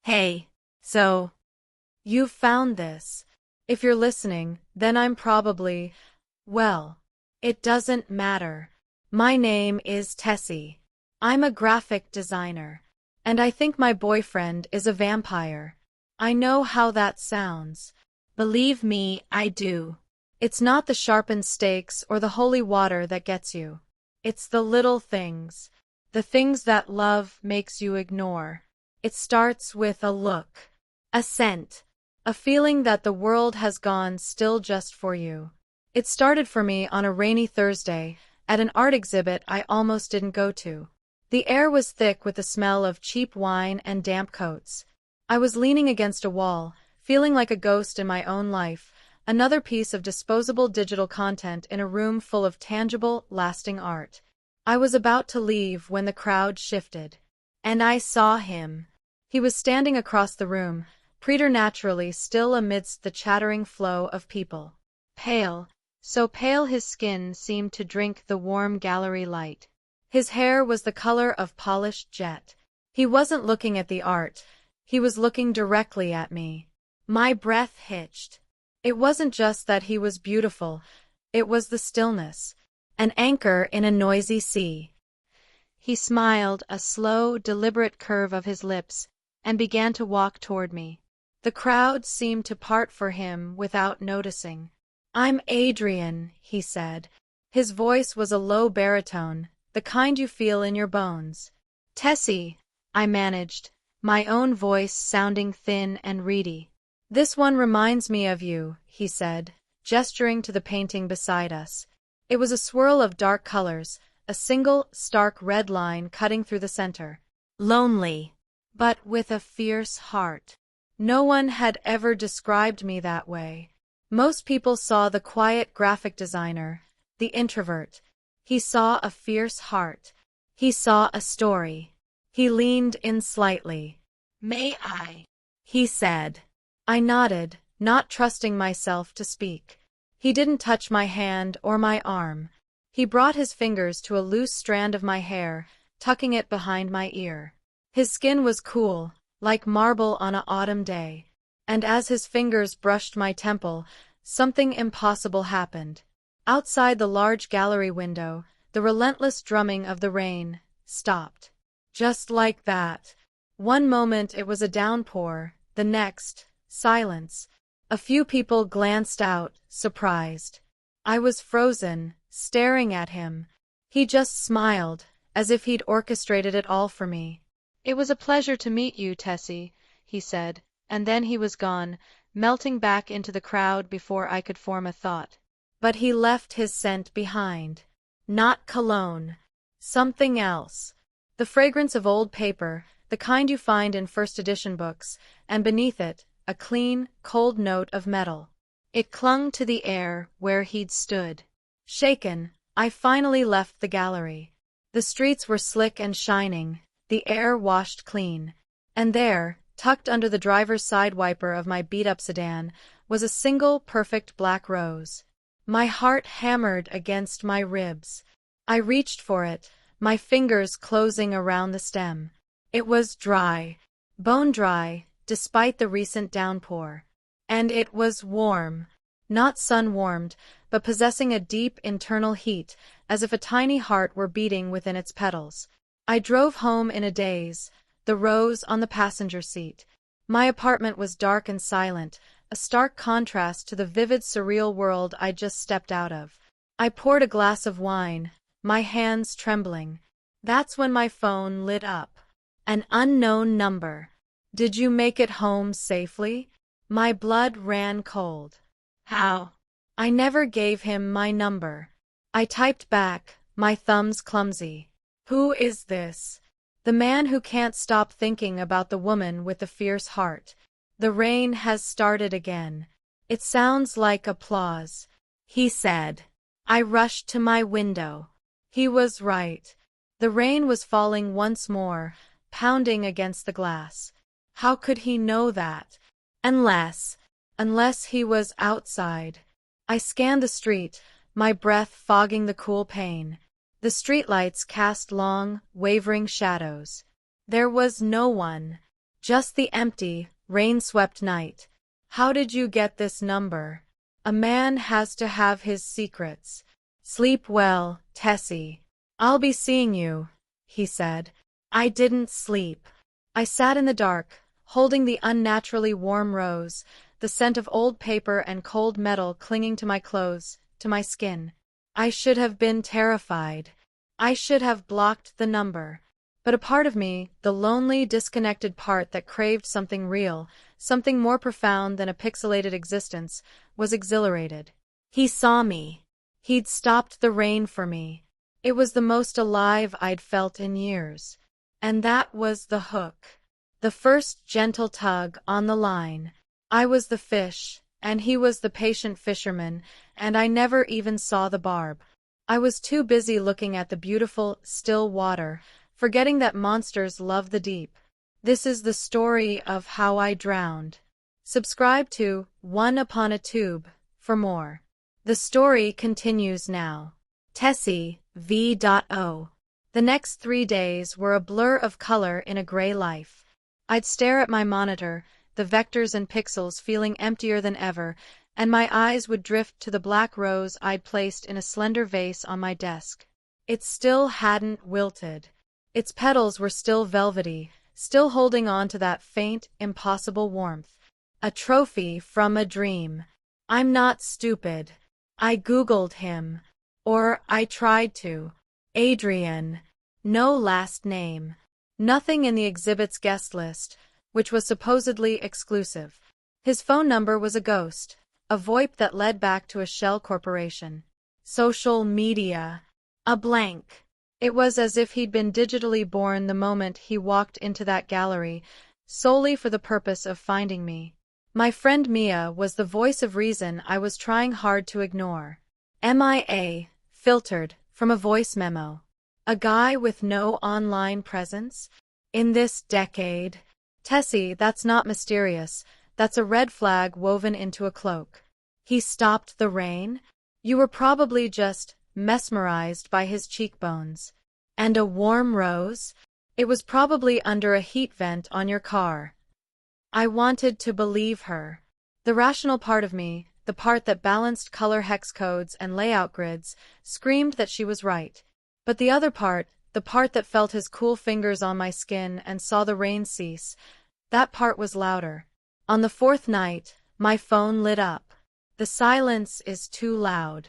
Hey, so, you found this. If you're listening, then I'm probably, well, it doesn't matter. My name is Tessy. I'm a graphic designer. And I think my boyfriend is a vampire. I know how that sounds. Believe me, I do. It's not the sharpened stakes or the holy water that gets you. It's the little things. The things that love makes you ignore. It starts with a look, a scent, a feeling that the world has gone still just for you. It started for me on a rainy Thursday at an art exhibit I almost didn't go to. The air was thick with the smell of cheap wine and damp coats. I was leaning against a wall, feeling like a ghost in my own life, another piece of disposable digital content in a room full of tangible, lasting art. I was about to leave when the crowd shifted. And I saw him. He was standing across the room, preternaturally still amidst the chattering flow of people. Pale, so pale his skin seemed to drink the warm gallery light. His hair was the color of polished jet. He wasn't looking at the art. He was looking directly at me. My breath hitched. It wasn't just that he was beautiful. It was the stillness. An anchor in a noisy sea. He smiled, a slow, deliberate curve of his lips, and began to walk toward me. The crowd seemed to part for him without noticing. "I'm Adrian," he said. His voice was a low baritone, the kind you feel in your bones. "Tessy," I managed, my own voice sounding thin and reedy. "This one reminds me of you," he said, gesturing to the painting beside us. It was a swirl of dark colors, a single, stark red line cutting through the center. Lonely, but with a fierce heart. No one had ever described me that way. Most people saw the quiet graphic designer, the introvert. He saw a fierce heart. He saw a story. He leaned in slightly. "May I?" he said. I nodded, not trusting myself to speak. He didn't touch my hand or my arm. He brought his fingers to a loose strand of my hair, tucking it behind my ear. His skin was cool, like marble on an autumn day. And as his fingers brushed my temple, something impossible happened. Outside the large gallery window, the relentless drumming of the rain stopped. Just like that. One moment it was a downpour, the next, silence. A few people glanced out, surprised. I was frozen, staring at him. He just smiled, as if he'd orchestrated it all for me. "It was a pleasure to meet you, Tessy," he said, and then he was gone, melting back into the crowd before I could form a thought. But he left his scent behind. Not cologne. Something else. The fragrance of old paper, the kind you find in first edition books, and beneath it, a clean, cold note of metal. It clung to the air where he'd stood. Shaken, I finally left the gallery. The streets were slick and shining, the air washed clean. And there, tucked under the driver's side wiper of my beat-up sedan, was a single perfect black rose. My heart hammered against my ribs. I reached for it, my fingers closing around the stem. It was dry, bone-dry, despite the recent downpour. And it was warm. Not sun-warmed, but possessing a deep internal heat, as if a tiny heart were beating within its petals. I drove home in a daze, the rose on the passenger seat. My apartment was dark and silent, a stark contrast to the vivid, surreal world I'd just stepped out of. I poured a glass of wine, my hands trembling. That's when my phone lit up. An unknown number. "Did you make it home safely?" My blood ran cold. "How?" I never gave him my number. I typed back, my thumbs clumsy. "Who is this?" "The man who can't stop thinking about the woman with the fierce heart." "The rain has started again. It sounds like applause," he said. I rushed to my window. He was right. The rain was falling once more, pounding against the glass. How could he know that? Unless he was outside. I scanned the street, my breath fogging the cool pain. The streetlights cast long, wavering shadows. There was no one. Just the empty, rain-swept night. How did you get this number? A man has to have his secrets. Sleep well, Tessy. I'll be seeing you, he said. I didn't sleep. I sat in the dark, holding the unnaturally warm rose, the scent of old paper and cold metal clinging to my clothes, to my skin. I should have been terrified. I should have blocked the number. But a part of me, the lonely, disconnected part that craved something real, something more profound than a pixelated existence, was exhilarated. He saw me. He'd stopped the rain for me. It was the most alive I'd felt in years. And that was the hook. The first gentle tug on the line. I was the fish, and he was the patient fisherman, and I never even saw the barb. I was too busy looking at the beautiful, still water, forgetting that monsters love the deep. This is the story of how I drowned. Subscribe to One Upon a Tube for more. The story continues now. Tessy, V.O. The next 3 days were a blur of color in a gray life. I'd stare at my monitor, the vectors and pixels feeling emptier than ever, and my eyes would drift to the black rose I'd placed in a slender vase on my desk. It still hadn't wilted. Its petals were still velvety, still holding on to that faint, impossible warmth. A trophy from a dream. I'm not stupid. I Googled him. Or I tried to. Adrian. No last name. Nothing in the exhibit's guest list, which was supposedly exclusive. His phone number was a ghost, a VoIP that led back to a shell corporation. Social media. A blank. It was as if he'd been digitally born the moment he walked into that gallery, solely for the purpose of finding me. My friend Mia was the voice of reason I was trying hard to ignore. MIA, filtered, from a voice memo. A guy with no online presence? In this decade? Tessy, that's not mysterious. That's a red flag woven into a cloak. He stopped the rain? You were probably just mesmerized by his cheekbones. And a warm rose? It was probably under a heat vent on your car. I wanted to believe her. The rational part of me, the part that balanced color hex codes and layout grids, screamed that she was right. But the other part, the part that felt his cool fingers on my skin and saw the rain cease, that part was louder. On the 4th night, my phone lit up. The silence is too loud.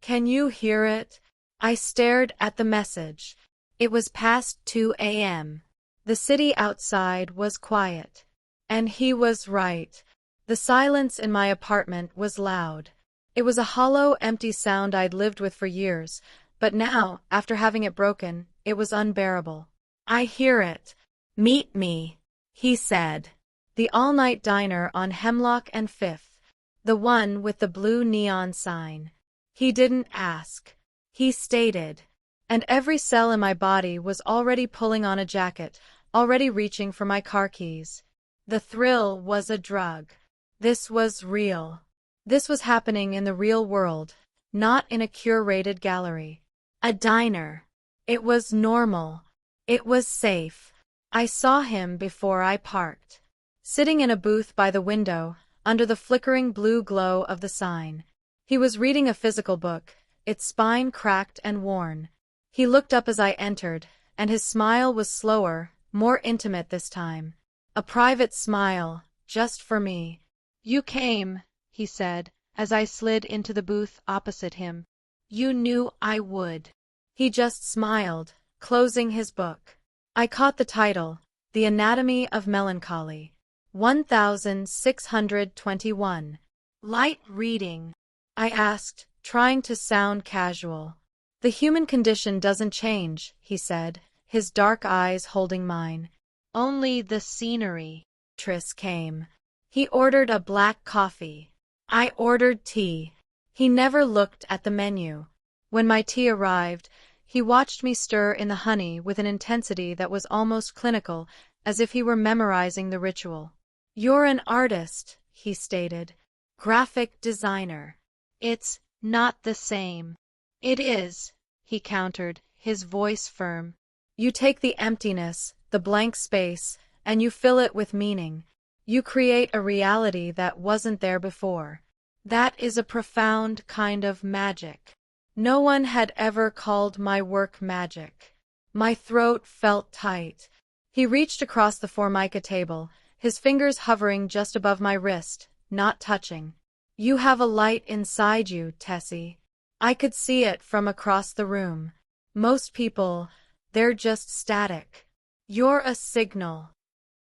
Can you hear it? I stared at the message. It was past 2 a.m. The city outside was quiet. And he was right. The silence in my apartment was loud. It was a hollow, empty sound I'd lived with for years, but now, after having it broken, it was unbearable. I hear it. Meet me, he said. The all-night diner on Hemlock and 5th. The one with the blue neon sign. He didn't ask. He stated. And every cell in my body was already pulling on a jacket, already reaching for my car keys. The thrill was a drug. This was real. This was happening in the real world, not in a curated gallery. A diner. It was normal. It was safe. I saw him before I parked. Sitting in a booth by the window, under the flickering blue glow of the sign. He was reading a physical book, its spine cracked and worn. He looked up as I entered, and his smile was slower, more intimate this time. A private smile, just for me. You came, he said, as I slid into the booth opposite him. You knew I would. He just smiled, closing his book. I caught the title, The Anatomy of Melancholy. 1621. Light reading. I asked, trying to sound casual. The human condition doesn't change, he said, his dark eyes holding mine. Only the scenery. Triss came. He ordered a black coffee. I ordered tea. He never looked at the menu. When my tea arrived, he watched me stir in the honey with an intensity that was almost clinical, as if he were memorizing the ritual. You're an artist, he stated. Graphic designer. It's not the same. It is, he countered, his voice firm. You take the emptiness, the blank space, and you fill it with meaning. You create a reality that wasn't there before. That is a profound kind of magic. No one had ever called my work magic. My throat felt tight. He reached across the Formica table, his fingers hovering just above my wrist, not touching. You have a light inside you, Tessy. I could see it from across the room. Most people, they're just static. You're a signal.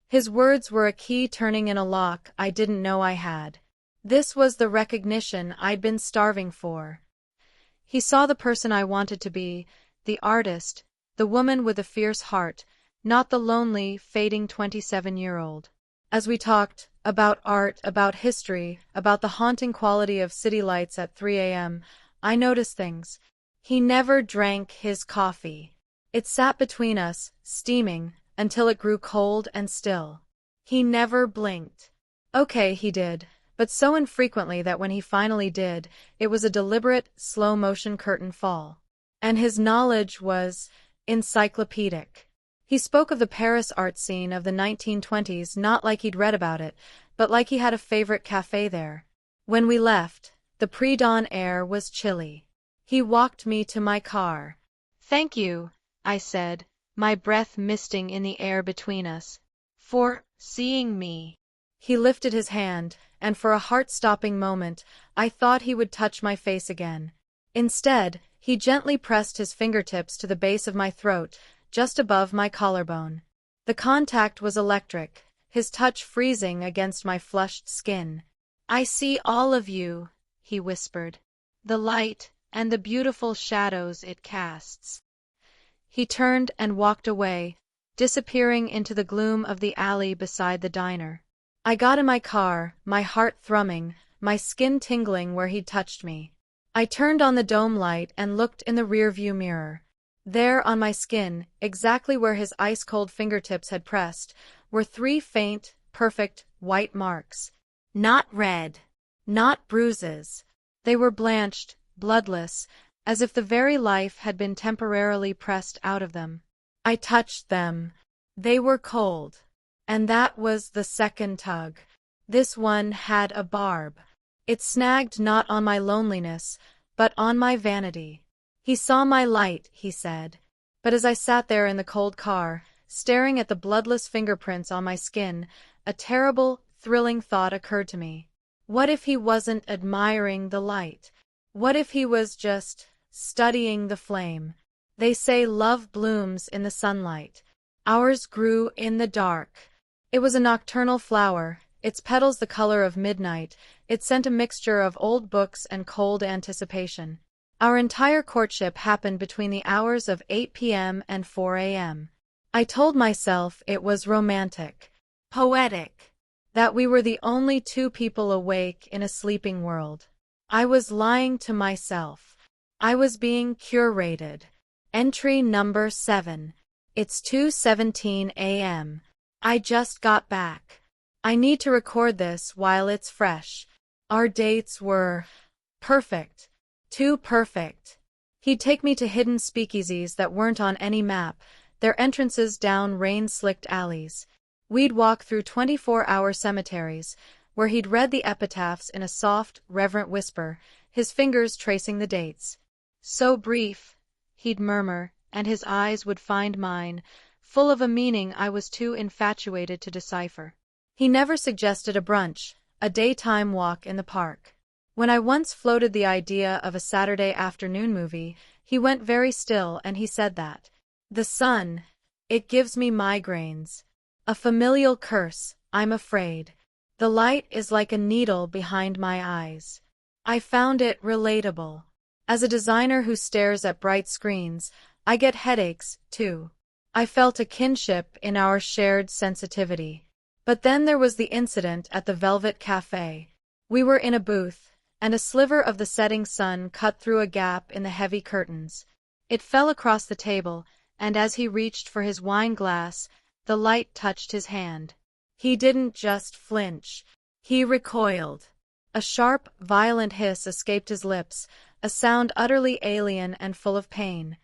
His words were a key turning in a lock I didn't know I had. This was the recognition I'd been starving for. He saw the person I wanted to be, the artist, the woman with a fierce heart, not the lonely, fading 27-year-old. As we talked, about art, about history, about the haunting quality of city lights at 3 a.m., I noticed things. He never drank his coffee. It sat between us, steaming, until it grew cold and still. He never blinked. Okay, he did, but so infrequently that when he finally did, it was a deliberate, slow-motion curtain fall. And his knowledge was encyclopedic. He spoke of the Paris art scene of the 1920s not like he'd read about it, but like he had a favorite cafe there. When we left, the pre-dawn air was chilly. He walked me to my car. "Thank you," I said, my breath misting in the air between us, "for seeing me." He lifted his hand, and for a heart-stopping moment, I thought he would touch my face again. Instead, he gently pressed his fingertips to the base of my throat, just above my collarbone. The contact was electric, his touch freezing against my flushed skin. "I see all of you," he whispered. "The light, and the beautiful shadows it casts." He turned and walked away, disappearing into the gloom of the alley beside the diner. I got in my car, my heart thrumming, my skin tingling where he'd touched me. I turned on the dome light and looked in the rearview mirror. There on my skin, exactly where his ice-cold fingertips had pressed, were 3 faint, perfect, white marks. Not red. Not bruises. They were blanched, bloodless, as if the very life had been temporarily pressed out of them. I touched them. They were cold. And that was the second tug. This one had a barb. It snagged not on my loneliness, but on my vanity. "He saw my light," he said. But as I sat there in the cold car, staring at the bloodless fingerprints on my skin, a terrible, thrilling thought occurred to me. What if he wasn't admiring the light? What if he was just studying the flame? They say love blooms in the sunlight. Ours grew in the dark. It was a nocturnal flower, its petals the color of midnight, it sent a mixture of old books and cold anticipation. Our entire courtship happened between the hours of 8 p.m. and 4 a.m. I told myself it was romantic, poetic, that we were the only 2 people awake in a sleeping world. I was lying to myself. I was being curated. Entry number 7. It's 2:17 a.m. I just got back. I need to record this while it's fresh. Our dates were perfect. Too perfect. He'd take me to hidden speakeasies that weren't on any map, their entrances down rain-slicked alleys. We'd walk through 24-hour cemeteries, where he'd read the epitaphs in a soft, reverent whisper, his fingers tracing the dates. "So brief," he'd murmur, and his eyes would find mine, full of a meaning I was too infatuated to decipher. He never suggested a brunch, a daytime walk in the park. When I once floated the idea of a Saturday afternoon movie, he went very still and he said that, "The sun, it gives me migraines. A familial curse, I'm afraid. The light is like a needle behind my eyes." I found it relatable. As a designer who stares at bright screens, I get headaches, too. I felt a kinship in our shared sensitivity. But then there was the incident at the Velvet Cafe. We were in a booth, and a sliver of the setting sun cut through a gap in the heavy curtains. It fell across the table, and as he reached for his wine glass, the light touched his hand. He didn't just flinch. He recoiled. A sharp, violent hiss escaped his lips, a sound utterly alien and full of pain.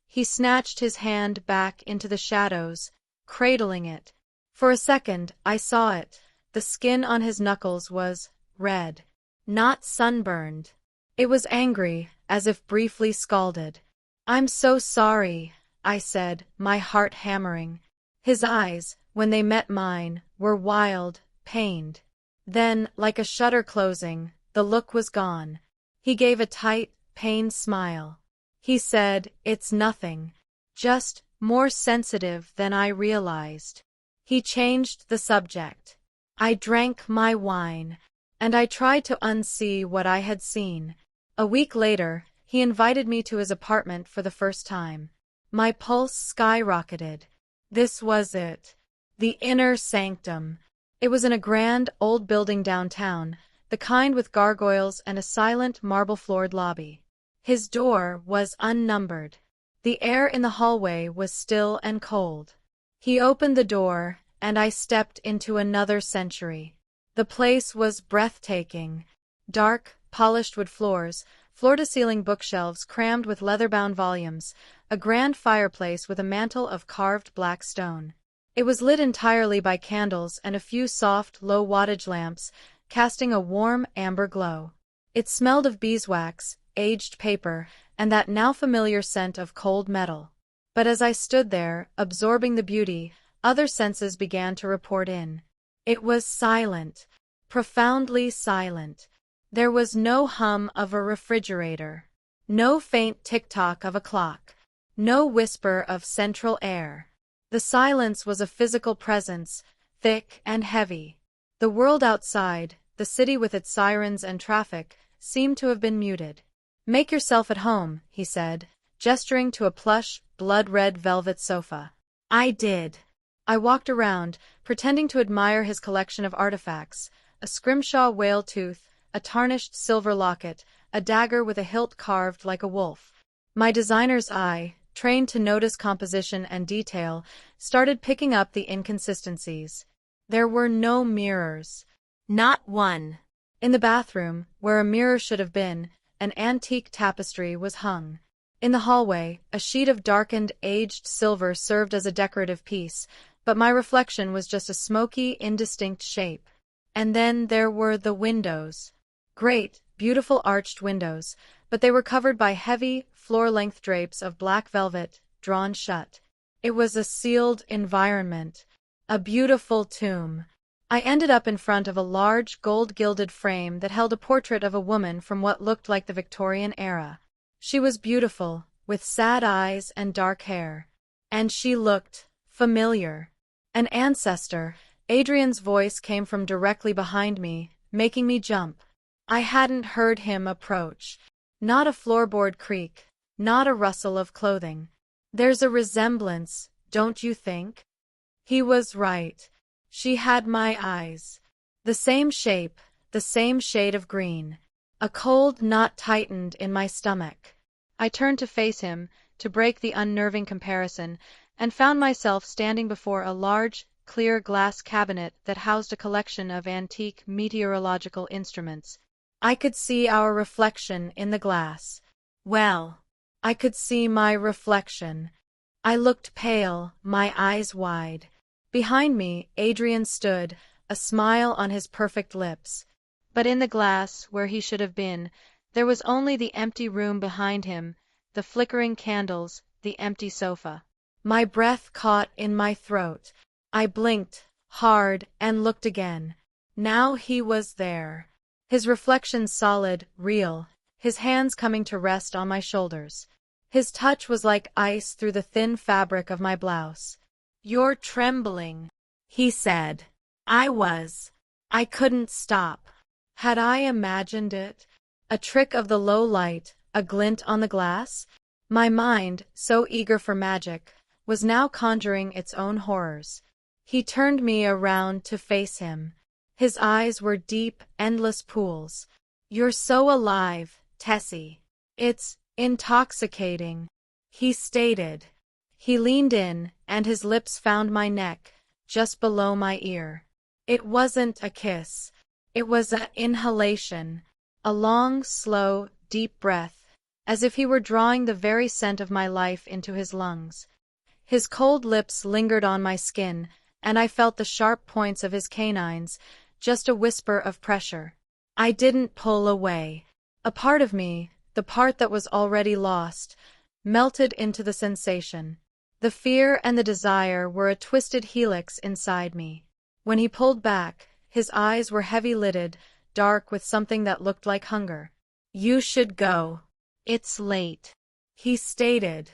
He snatched his hand back into the shadows, cradling it. For a second, I saw it. The skin on his knuckles was red. Not sunburned. It was angry, as if briefly scalded. "I'm so sorry," I said, my heart hammering. His eyes, when they met mine, were wild, pained. Then, like a shutter closing, the look was gone. He gave a tight, pained smile. He said, "It's nothing. Just more sensitive than I realized." He changed the subject. I drank my wine, and I tried to unsee what I had seen. A week later, he invited me to his apartment for the first time. My pulse skyrocketed. This was it. The inner sanctum. It was in a grand, old building downtown, the kind with gargoyles and a silent, marble-floored lobby. His door was unnumbered. The air in the hallway was still and cold. He opened the door, and I stepped into another century. The place was breathtaking. Dark, polished wood floors, floor-to-ceiling bookshelves crammed with leather-bound volumes, a grand fireplace with a mantel of carved black stone. It was lit entirely by candles and a few soft, low-wattage lamps, casting a warm, amber glow. It smelled of beeswax, aged paper, and that now-familiar scent of cold metal. But as I stood there, absorbing the beauty, other senses began to report in. It was silent, profoundly silent. There was no hum of a refrigerator, no faint tick-tock of a clock, no whisper of central air. The silence was a physical presence, thick and heavy. The world outside, the city with its sirens and traffic, seemed to have been muted. "Make yourself at home," he said, gesturing to a plush, blood-red velvet sofa. I did. I walked around, pretending to admire his collection of artifacts, a scrimshaw whale tooth, a tarnished silver locket, a dagger with a hilt carved like a wolf. My designer's eye, trained to notice composition and detail, started picking up the inconsistencies. There were no mirrors. Not one. In the bathroom, where a mirror should have been, an antique tapestry was hung. In the hallway, a sheet of darkened, aged silver served as a decorative piece, but my reflection was just a smoky, indistinct shape. And then there were the windows. Great, beautiful arched windows, but they were covered by heavy, floor-length drapes of black velvet, drawn shut. It was a sealed environment, a beautiful tomb. I ended up in front of a large, gold-gilded frame that held a portrait of a woman from what looked like the Victorian era. She was beautiful, with sad eyes and dark hair. And she looked familiar. An ancestor. Adrian's voice came from directly behind me, making me jump. I hadn't heard him approach. Not a floorboard creak, not a rustle of clothing. "There's a resemblance, don't you think?" He was right. She had my eyes. The same shape, the same shade of green. A cold knot tightened in my stomach. I turned to face him, to break the unnerving comparison, and found myself standing before a large, clear glass cabinet that housed a collection of antique meteorological instruments. I could see our reflection in the glass. Well, I could see my reflection. I looked pale, my eyes wide. Behind me, Adrian stood, a smile on his perfect lips. But in the glass, where he should have been, there was only the empty room behind him, the flickering candles, the empty sofa. My breath caught in my throat. I blinked, hard, and looked again. Now he was there. His reflection solid, real, his hands coming to rest on my shoulders. His touch was like ice through the thin fabric of my blouse. "You're trembling," he said. I was. I couldn't stop. Had I imagined it? A trick of the low light, a glint on the glass? My mind, so eager for magic, was now conjuring its own horrors. He turned me around to face him. His eyes were deep, endless pools. "You're so alive, Tessy. It's intoxicating," he stated. He leaned in, and his lips found my neck, just below my ear. It wasn't a kiss. It was an inhalation, a long, slow, deep breath, as if he were drawing the very scent of my life into his lungs. His cold lips lingered on my skin, and I felt the sharp points of his canines, just a whisper of pressure. I didn't pull away. A part of me, the part that was already lost, melted into the sensation. The fear and the desire were a twisted helix inside me. When he pulled back, his eyes were heavy-lidded, dark with something that looked like hunger. "You should go. It's late," he stated.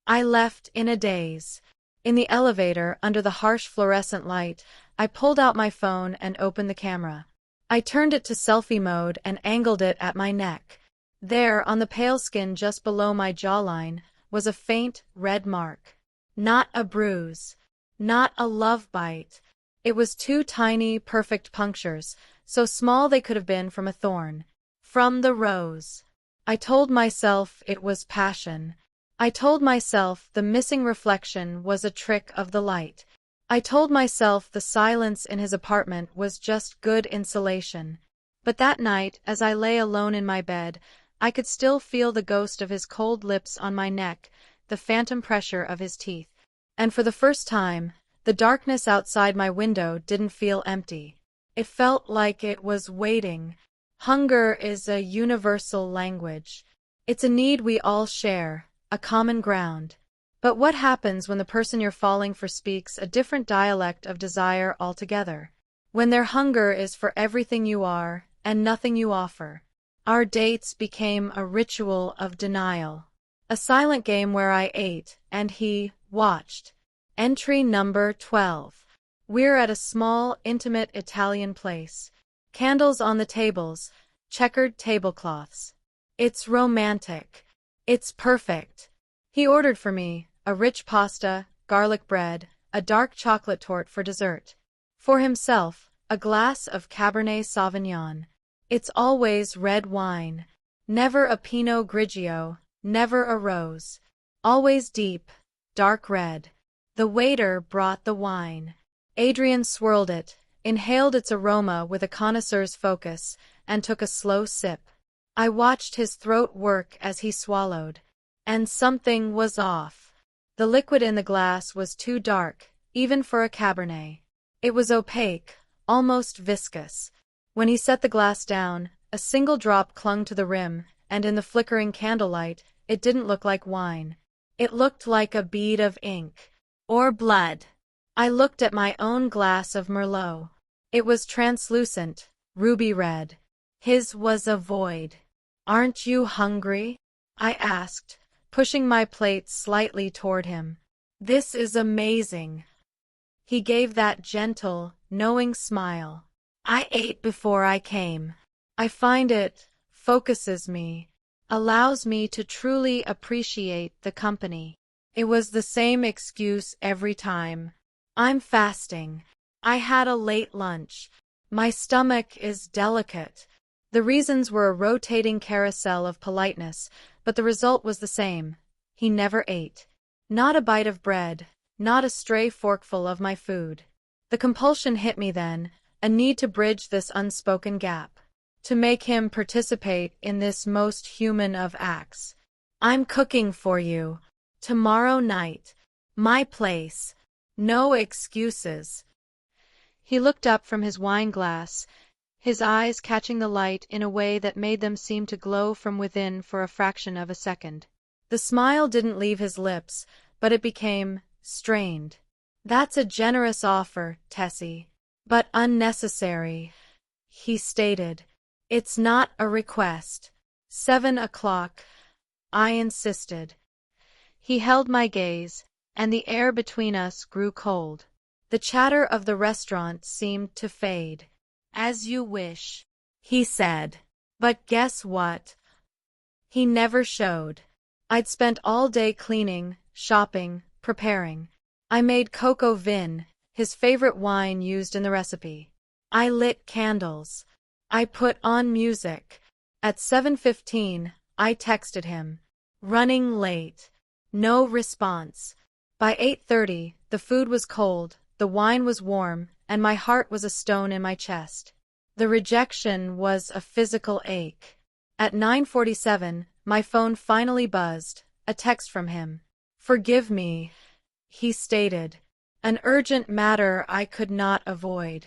I left in a daze. In the elevator, under the harsh fluorescent light, I pulled out my phone and opened the camera. I turned it to selfie mode and angled it at my neck. There, on the pale skin just below my jawline, was a faint, red mark. Not a bruise. Not a love bite. It was two tiny, perfect punctures, so small they could have been from a thorn. From the rose. I told myself it was passion. I told myself the missing reflection was a trick of the light. I told myself the silence in his apartment was just good insulation. But that night, as I lay alone in my bed, I could still feel the ghost of his cold lips on my neck, the phantom pressure of his teeth. And for the first time, the darkness outside my window didn't feel empty. It felt like it was waiting. Hunger is a universal language. It's a need we all share, a common ground. But what happens when the person you're falling for speaks a different dialect of desire altogether? When their hunger is for everything you are and nothing you offer? Our dates became a ritual of denial. A silent game where I ate and he watched. Entry number 12. We're at a small, intimate Italian place. Candles on the tables, checkered tablecloths. It's romantic. It's perfect. He ordered for me a rich pasta, garlic bread, a dark chocolate torte for dessert. For himself, a glass of Cabernet Sauvignon. It's always red wine. Never a Pinot Grigio, never a rose. Always deep, dark red. The waiter brought the wine. Adrian swirled it, inhaled its aroma with a connoisseur's focus, and took a slow sip. I watched his throat work as he swallowed. And something was off. The liquid in the glass was too dark, even for a Cabernet. It was opaque, almost viscous. When he set the glass down, a single drop clung to the rim, and in the flickering candlelight, it didn't look like wine. It looked like a bead of ink. Or blood. I looked at my own glass of Merlot. It was translucent, ruby red. His was a void. "Aren't you hungry?" I asked, pushing my plate slightly toward him. "This is amazing." He gave that gentle, knowing smile. "I ate before I came. I find it focuses me, allows me to truly appreciate the company." It was the same excuse every time. "I'm fasting. I had a late lunch. My stomach is delicate." The reasons were a rotating carousel of politeness, but the result was the same. He never ate. Not a bite of bread, not a stray forkful of my food. The compulsion hit me then, a need to bridge this unspoken gap. To make him participate in this most human of acts. "I'm cooking for you. Tomorrow night. My place. No excuses." He looked up from his wine glass, his eyes catching the light in a way that made them seem to glow from within for a fraction of a second. The smile didn't leave his lips, but it became strained. "That's a generous offer, Tessy. But unnecessary," he stated. "It's not a request." 7 o'clock. I insisted. He held my gaze, and the air between us grew cold. The chatter of the restaurant seemed to fade. "As you wish," he said. But guess what? He never showed. I'd spent all day cleaning, shopping, preparing. I made cocoa vin, his favorite wine used in the recipe. I lit candles. I put on music. At 7:15, I texted him. "Running late." No response. By 8:30, the food was cold, the wine was warm, and my heart was a stone in my chest. The rejection was a physical ache. At 9:47, my phone finally buzzed, a text from him. "Forgive me," he stated. An urgent matter I could not avoid.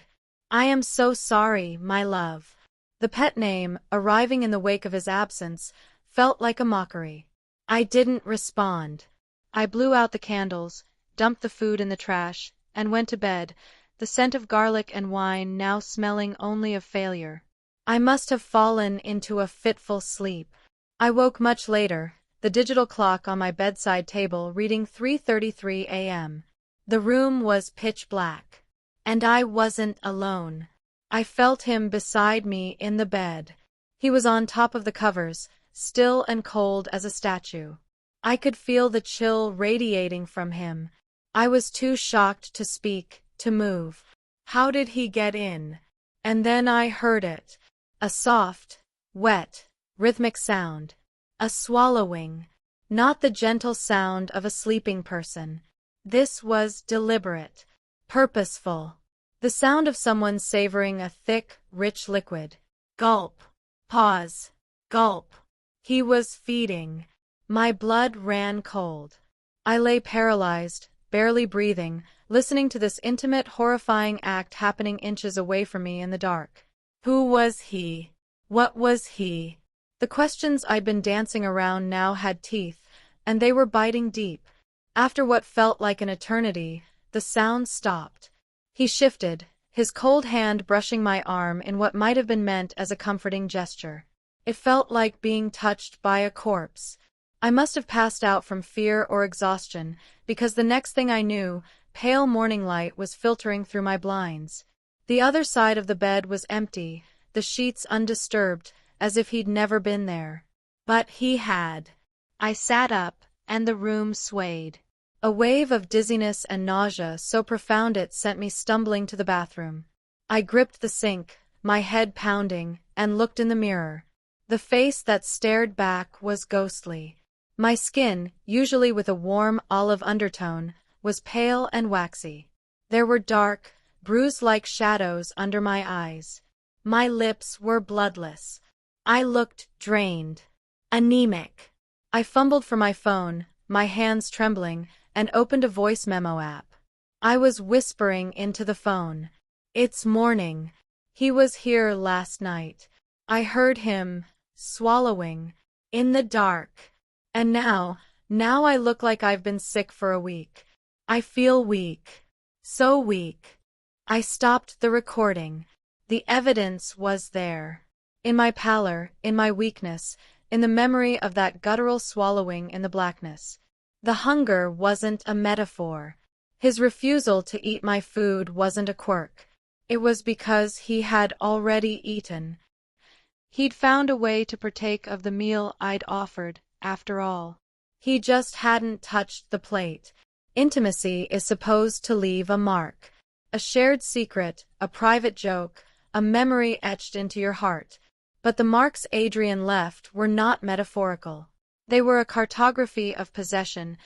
I am so sorry, my love. The pet name, arriving in the wake of his absence, felt like a mockery. I didn't respond. I blew out the candles, dumped the food in the trash, and went to bed, the scent of garlic and wine now smelling only of failure. I must have fallen into a fitful sleep. I woke much later, the digital clock on my bedside table reading 3:33 a.m. The room was pitch black. And I wasn't alone. I felt him beside me in the bed. He was on top of the covers, still and cold as a statue. I could feel the chill radiating from him. I was too shocked to speak, to move. How did he get in? And then I heard it. A soft, wet, rhythmic sound. A swallowing. Not the gentle sound of a sleeping person. This was deliberate, purposeful. The sound of someone savoring a thick, rich liquid. Gulp. Pause. Gulp. He was feeding. My blood ran cold. I lay paralyzed, barely breathing, listening to this intimate, horrifying act happening inches away from me in the dark. Who was he? What was he? The questions I'd been dancing around now had teeth, and they were biting deep. After what felt like an eternity, the sound stopped. He shifted, his cold hand brushing my arm in what might have been meant as a comforting gesture. It felt like being touched by a corpse. I must have passed out from fear or exhaustion, because the next thing I knew, pale morning light was filtering through my blinds. The other side of the bed was empty, the sheets undisturbed, as if he'd never been there. But he had. I sat up, and the room swayed. A wave of dizziness and nausea so profound it sent me stumbling to the bathroom. I gripped the sink, my head pounding, and looked in the mirror. The face that stared back was ghostly. My skin, usually with a warm olive undertone, was pale and waxy. There were dark, bruise-like shadows under my eyes. My lips were bloodless. I looked drained, anemic. I fumbled for my phone, my hands trembling, and opened a voice memo app. I was whispering into the phone. It's morning. He was here last night. I heard him, swallowing, in the dark. And now I look like I've been sick for a week. I feel weak. So weak. I stopped the recording. The evidence was there. In my pallor, in my weakness, in the memory of that guttural swallowing in the blackness. The hunger wasn't a metaphor. His refusal to eat my food wasn't a quirk. It was because he had already eaten. He'd found a way to partake of the meal I'd offered, after all. He just hadn't touched the plate. Intimacy is supposed to leave a mark. A shared secret, a private joke, a memory etched into your heart. But the marks Adrian left were not metaphorical. They were a cartography of possession,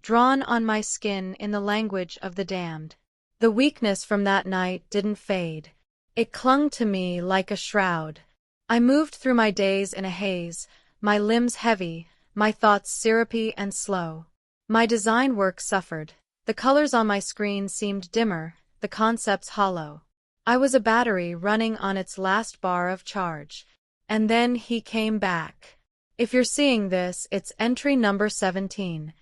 drawn on my skin in the language of the damned. The weakness from that night didn't fade. It clung to me like a shroud. I moved through my days in a haze, my limbs heavy, my thoughts syrupy and slow. My design work suffered. The colors on my screen seemed dimmer, the concepts hollow. I was a battery running on its last bar of charge. And then he came back. If you're seeing this, it's entry number 17.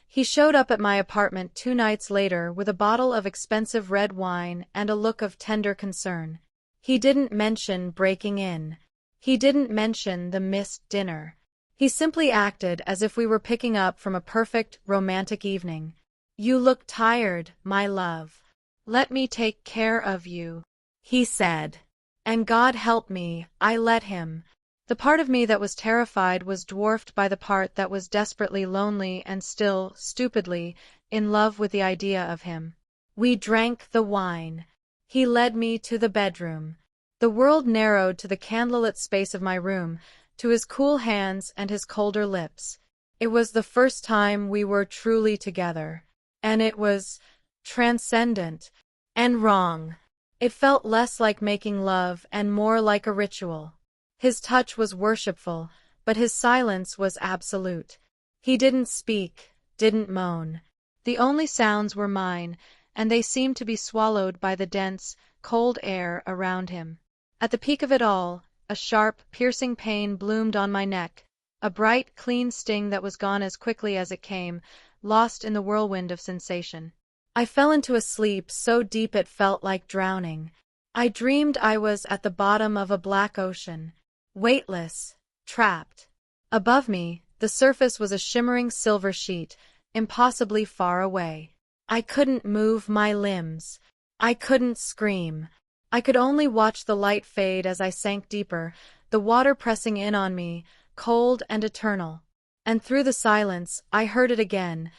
He showed up at my apartment 2 nights later with a bottle of expensive red wine and a look of tender concern. He didn't mention breaking in. He didn't mention the missed dinner. He simply acted as if we were picking up from a perfect, romantic evening. You look tired, my love. Let me take care of you, he said. And God help me, I let him. The part of me that was terrified was dwarfed by the part that was desperately lonely and still, stupidly, in love with the idea of him. We drank the wine. He led me to the bedroom. The world narrowed to the candlelit space of my room, to his cool hands and his colder lips. It was the first time we were truly together. And it was transcendent and wrong. It felt less like making love and more like a ritual. His touch was worshipful, but his silence was absolute. He didn't speak, didn't moan. The only sounds were mine, and they seemed to be swallowed by the dense, cold air around him. At the peak of it all, a sharp, piercing pain bloomed on my neck, a bright, clean sting that was gone as quickly as it came, lost in the whirlwind of sensation. I fell into a sleep so deep it felt like drowning. I dreamed I was at the bottom of a black ocean, weightless, trapped. Above me, the surface was a shimmering silver sheet, impossibly far away. I couldn't move my limbs. I couldn't scream. I could only watch the light fade as I sank deeper, the water pressing in on me, cold and eternal. And through the silence, I heard it again,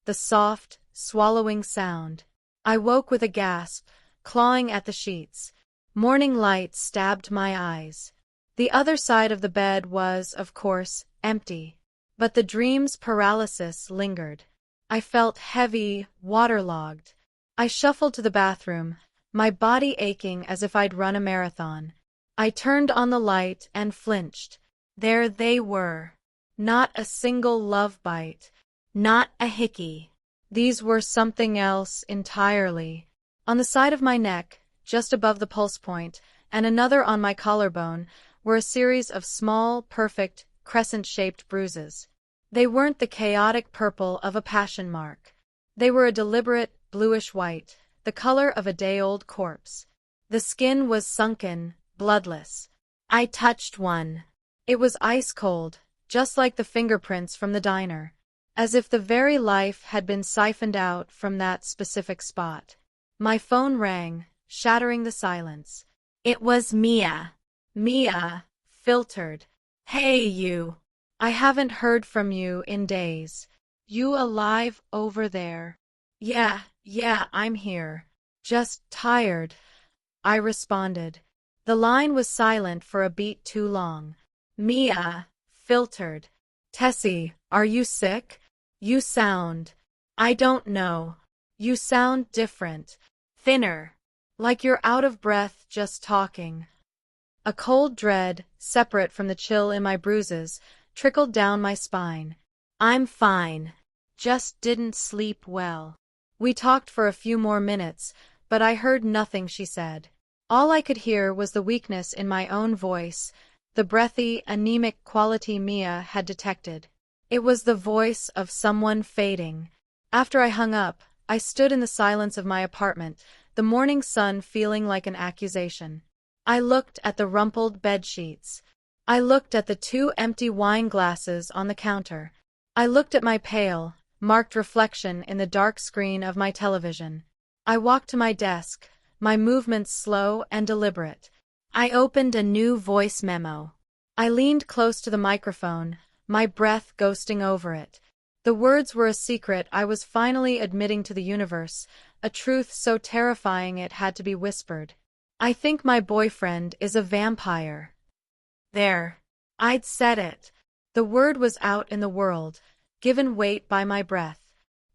the soft, swallowing sound. I woke with a gasp, clawing at the sheets. Morning light stabbed my eyes. The other side of the bed was, of course, empty. But the dream's paralysis lingered. I felt heavy, waterlogged. I shuffled to the bathroom, my body aching as if I'd run a marathon. I turned on the light and flinched. There they were. Not a single love bite. Not a hickey. These were something else entirely. On the side of my neck, just above the pulse point, and another on my collarbone, were a series of small, perfect, crescent-shaped bruises. They weren't the chaotic purple of a passion mark. They were a deliberate, bluish-white, the color of a day-old corpse. The skin was sunken, bloodless. I touched one. It was ice-cold, just like the fingerprints from the diner, as if the very life had been siphoned out from that specific spot. My phone rang, shattering the silence. It was Mia. Mia, filtered. Hey, you. I haven't heard from you in days. You alive over there? Yeah, I'm here. Just tired, I responded. The line was silent for a beat too long. Mia, filtered. Tessy, are you sick? You sound… I don't know. You sound different. Thinner. Like you're out of breath just talking. A cold dread, separate from the chill in my bruises, trickled down my spine. I'm fine. Just didn't sleep well. We talked for a few more minutes, but I heard nothing she said. All I could hear was the weakness in my own voice, the breathy, anemic quality Mia had detected. It was the voice of someone fading. After I hung up, I stood in the silence of my apartment, the morning sun feeling like an accusation. I looked at the rumpled bedsheets. I looked at the 2 empty wine glasses on the counter. I looked at my pale, marked reflection in the dark screen of my television. I walked to my desk, my movements slow and deliberate. I opened a new voice memo. I leaned close to the microphone, my breath ghosting over it. The words were a secret I was finally admitting to the universe, a truth so terrifying it had to be whispered. I think my boyfriend is a vampire. There. I'd said it. The word was out in the world, given weight by my breath.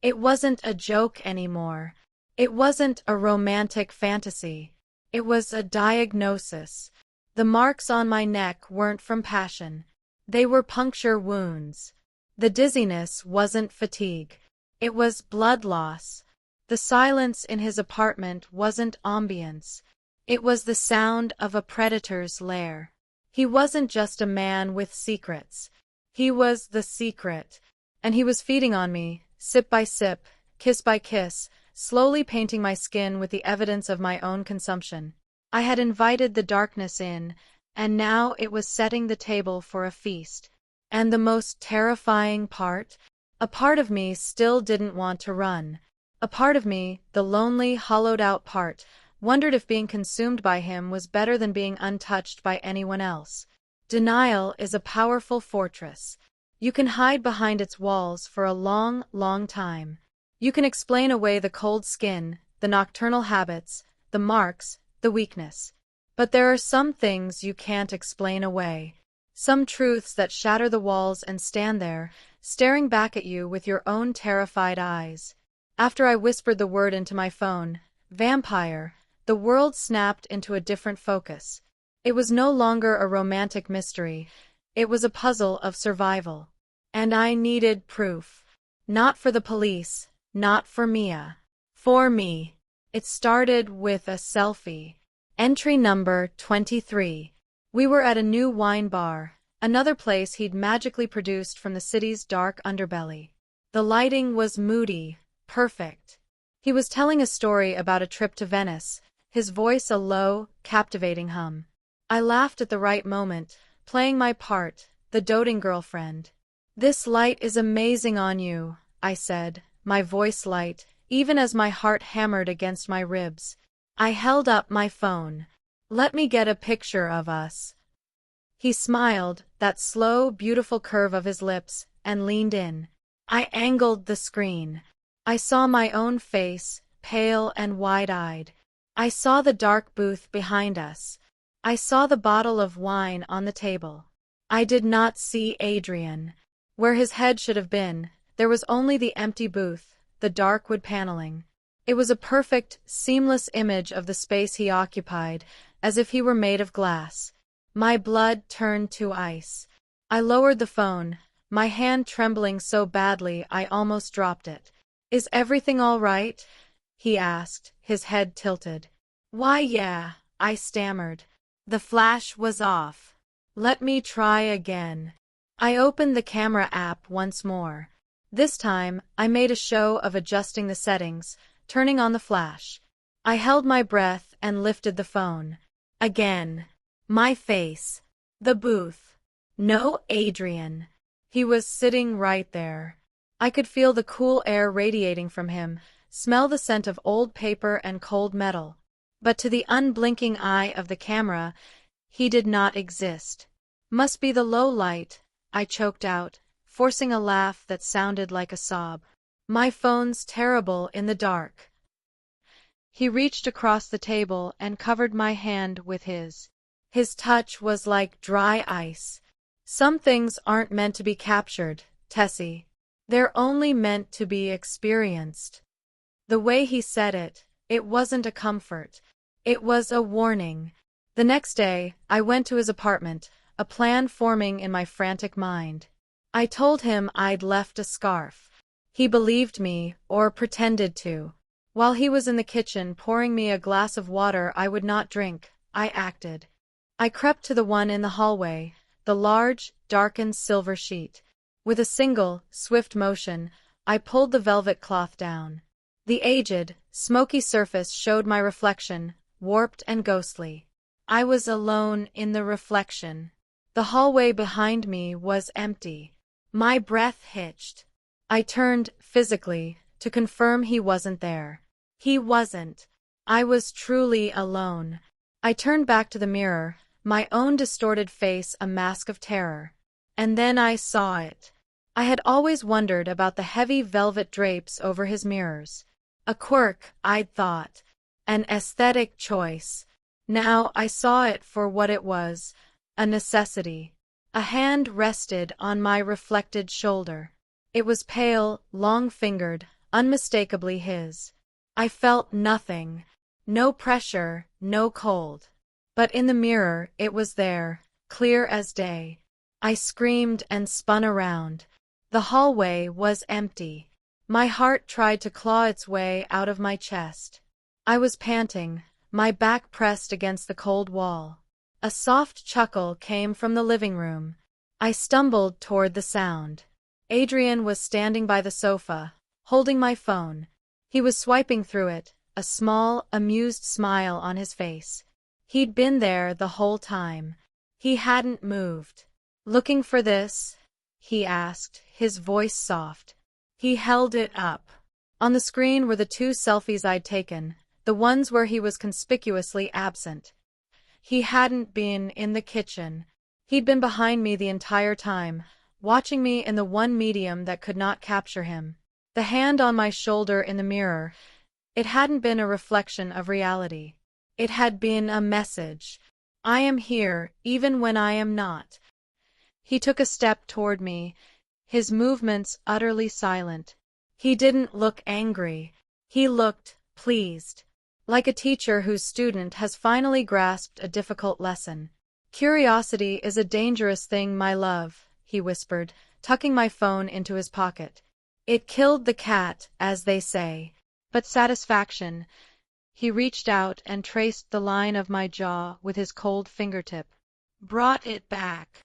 It wasn't a joke anymore. It wasn't a romantic fantasy. It was a diagnosis. The marks on my neck weren't from passion. They were puncture wounds. The dizziness wasn't fatigue. It was blood loss. The silence in his apartment wasn't ambience. It was the sound of a predator's lair. He wasn't just a man with secrets. He was the secret. And he was feeding on me, sip by sip, kiss by kiss, slowly painting my skin with the evidence of my own consumption. I had invited the darkness in, and now it was setting the table for a feast. And the most terrifying part? A part of me still didn't want to run. A part of me, the lonely, hollowed-out part, wondered if being consumed by him was better than being untouched by anyone else. Denial is a powerful fortress. You can hide behind its walls for a long, long time. You can explain away the cold skin, the nocturnal habits, the marks, the weakness. But there are some things you can't explain away. Some truths that shatter the walls and stand there, staring back at you with your own terrified eyes. After I whispered the word into my phone, vampire, the world snapped into a different focus. It was no longer a romantic mystery. It was a puzzle of survival. And I needed proof. Not for the police, not for Mia. For me, it started with a selfie. Entry number 23. We were at a new wine bar, another place he'd magically produced from the city's dark underbelly. The lighting was moody, perfect. He was telling a story about a trip to Venice, his voice a low, captivating hum. I laughed at the right moment, playing my part, the doting girlfriend. "This light is amazing on you," I said, my voice light, even as my heart hammered against my ribs. I held up my phone. "Let me get a picture of us." He smiled, that slow, beautiful curve of his lips, and leaned in. I angled the screen. I saw my own face, pale and wide-eyed. I saw the dark booth behind us. I saw the bottle of wine on the table. I did not see Adrian. Where his head should have been, there was only the empty booth, the dark wood paneling. It was a perfect, seamless image of the space he occupied, as if he were made of glass. My blood turned to ice. I lowered the phone, my hand trembling so badly I almost dropped it. "Is everything all right?" he asked, his head tilted. "Why, yeah," I stammered. "The flash was off. Let me try again." I opened the camera app once more. This time, I made a show of adjusting the settings, turning on the flash. I held my breath and lifted the phone. Again. My face. The booth. No Adrian. He was sitting right there. I could feel the cool air radiating from him, smell the scent of old paper and cold metal. But to the unblinking eye of the camera, he did not exist. "Must be the low light," I choked out, forcing a laugh that sounded like a sob. "My phone's terrible in the dark." He reached across the table and covered my hand with his. His touch was like dry ice. "Some things aren't meant to be captured, Tessy. They're only meant to be experienced." The way he said it, it wasn't a comfort. It was a warning. The next day, I went to his apartment, a plan forming in my frantic mind. I told him I'd left a scarf. He believed me, or pretended to. While he was in the kitchen pouring me a glass of water I would not drink, I acted. I crept to the one in the hallway, the large, darkened silver sheet. With a single, swift motion, I pulled the velvet cloth down. The aged, smoky surface showed my reflection, warped and ghostly. I was alone in the reflection. The hallway behind me was empty. My breath hitched. I turned, physically, to confirm he wasn't there. He wasn't. I was truly alone. I turned back to the mirror, my own distorted face a mask of terror. And then I saw it. I had always wondered about the heavy velvet drapes over his mirrors. A quirk, I'd thought. An aesthetic choice. Now I saw it for what it was, a necessity. A hand rested on my reflected shoulder. It was pale, long-fingered, unmistakably his. I felt nothing. No pressure, no cold. But in the mirror, it was there, clear as day. I screamed and spun around. The hallway was empty. My heart tried to claw its way out of my chest. I was panting, my back pressed against the cold wall. A soft chuckle came from the living room. I stumbled toward the sound. Adrian was standing by the sofa, holding my phone. He was swiping through it, a small, amused smile on his face. He'd been there the whole time. He hadn't moved. "Looking for this?" he asked, his voice soft. He held it up. On the screen were the two selfies I'd taken, the ones where he was conspicuously absent. He hadn't been in the kitchen. He'd been behind me the entire time, watching me in the one medium that could not capture him. The hand on my shoulder in the mirror, it hadn't been a reflection of reality. It had been a message. I am here, even when I am not. He took a step toward me, his movements utterly silent. He didn't look angry. He looked pleased. Like a teacher whose student has finally grasped a difficult lesson. "Curiosity is a dangerous thing, my love," he whispered, tucking my phone into his pocket. "It killed the cat, as they say." but satisfaction. He reached out and traced the line of my jaw with his cold fingertip. Brought it back.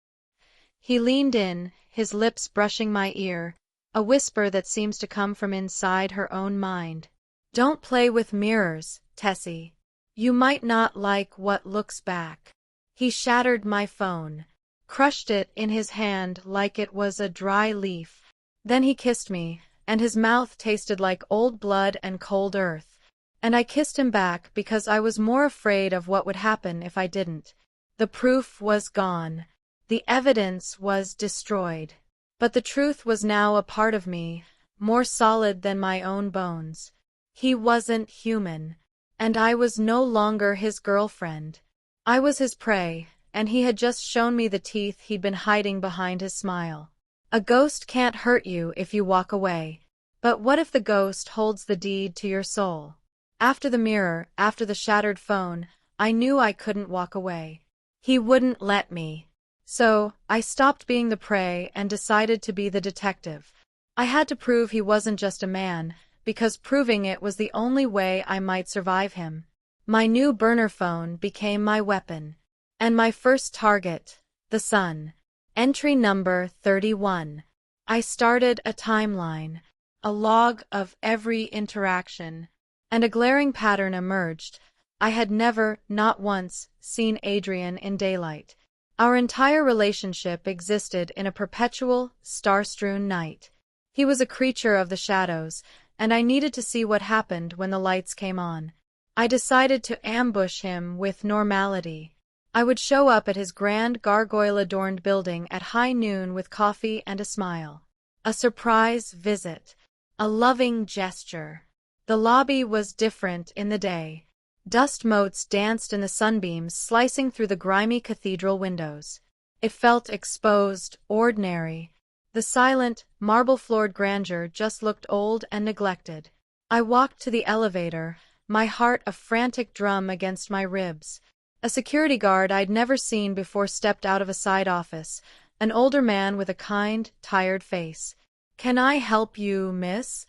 He leaned in, his lips brushing my ear, a whisper that seems to come from inside her own mind. Don't play with mirrors, Tessy. You might not like what looks back. He shattered my phone, crushed it in his hand like it was a dry leaf. Then he kissed me, and his mouth tasted like old blood and cold earth. And I kissed him back because I was more afraid of what would happen if I didn't. The proof was gone. The evidence was destroyed. But the truth was now a part of me, more solid than my own bones. He wasn't human, and I was no longer his girlfriend. I was his prey, and he had just shown me the teeth he'd been hiding behind his smile. A ghost can't hurt you if you walk away. But what if the ghost holds the deed to your soul? After the mirror, after the shattered phone, I knew I couldn't walk away. He wouldn't let me. So, I stopped being the prey and decided to be the detective. I had to prove he wasn't just a man, because proving it was the only way I might survive him. My new burner phone became my weapon. And my first target, the sun. Entry number 31. I started a timeline, a log of every interaction, and a glaring pattern emerged. I had never, not once, seen Adrian in daylight. Our entire relationship existed in a perpetual, star-strewn night. He was a creature of the shadows, and I needed to see what happened when the lights came on. I decided to ambush him with normality. I would show up at his grand gargoyle-adorned building at high noon with coffee and a smile. A surprise visit. A loving gesture. The lobby was different in the day. Dust motes danced in the sunbeams slicing through the grimy cathedral windows. It felt exposed, ordinary. The silent, marble-floored grandeur just looked old and neglected. I walked to the elevator, my heart a frantic drum against my ribs. A security guard I'd never seen before stepped out of a side office, an older man with a kind, tired face. "Can I help you, miss?"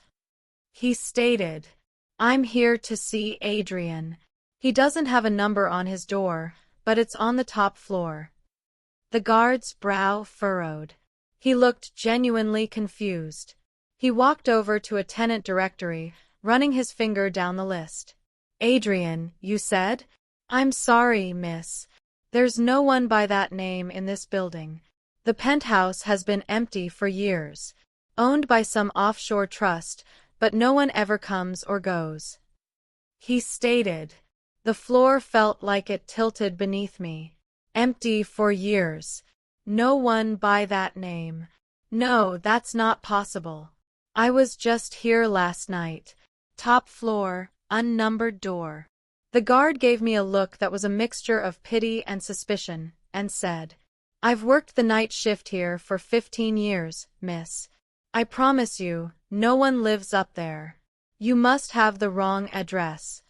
he stated. "I'm here to see Adrian. He doesn't have a number on his door, but it's on the top floor." The guard's brow furrowed. He looked genuinely confused. He walked over to a tenant directory, running his finger down the list. "Adrian, you said? I'm sorry, miss. There's no one by that name in this building. The penthouse has been empty for years, owned by some offshore trust, but no one ever comes or goes," he stated. The floor felt like it tilted beneath me. Empty for years. No one by that name. No, that's not possible. I was just here last night. Top floor, unnumbered door. The guard gave me a look that was a mixture of pity and suspicion, and said, "I've worked the night shift here for 15 years, miss. I promise you, no one lives up there. You must have the wrong address."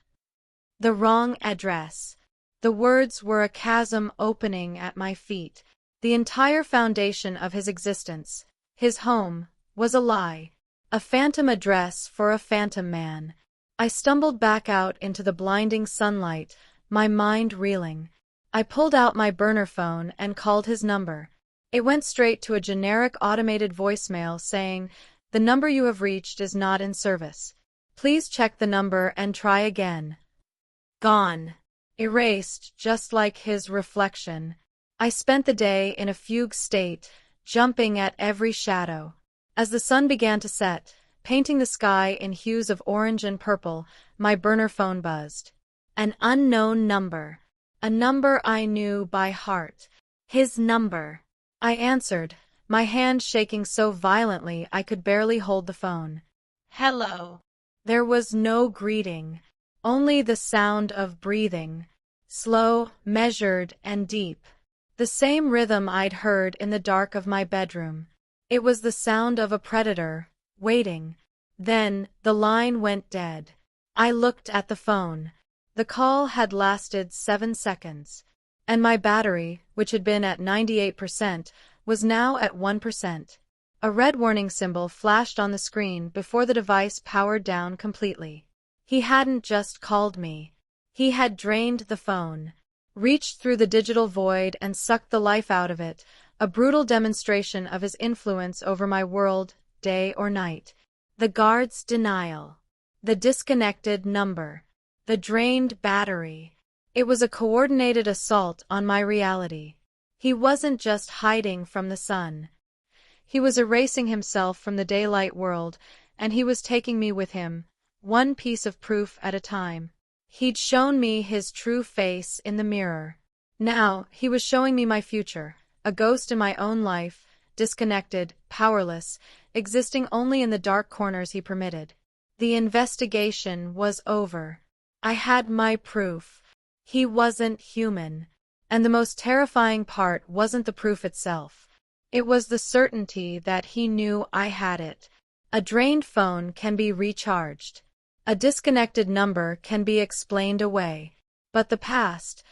The wrong address. The words were a chasm opening at my feet. The entire foundation of his existence, his home, was a lie. A phantom address for a phantom man. I stumbled back out into the blinding sunlight, my mind reeling. I pulled out my burner phone and called his number. It went straight to a generic automated voicemail saying, "The number you have reached is not in service. Please check the number and try again." Gone. Erased, just like his reflection. I spent the day in a fugue state, jumping at every shadow. As the sun began to set, painting the sky in hues of orange and purple, my burner phone buzzed. An unknown number. A number I knew by heart. His number. I answered, my hand shaking so violently I could barely hold the phone. "Hello." There was no greeting. Only the sound of breathing, slow, measured, and deep. The same rhythm I'd heard in the dark of my bedroom. It was the sound of a predator, waiting. Then, the line went dead. I looked at the phone. The call had lasted 7 seconds. And my battery, which had been at 98%, was now at 1%. A red warning symbol flashed on the screen before the device powered down completely. He hadn't just called me. He had drained the phone, reached through the digital void and sucked the life out of it, a brutal demonstration of his influence over my world, day or night. The guard's denial. The disconnected number. The drained battery. It was a coordinated assault on my reality. He wasn't just hiding from the sun. He was erasing himself from the daylight world, and he was taking me with him, one piece of proof at a time. He'd shown me his true face in the mirror. Now, he was showing me my future, a ghost in my own life, disconnected, powerless, existing only in the dark corners he permitted. The investigation was over. I had my proof. He wasn't human. And the most terrifying part wasn't the proof itself. It was the certainty that he knew I had it. A drained phone can be recharged. A disconnected number can be explained away. But the past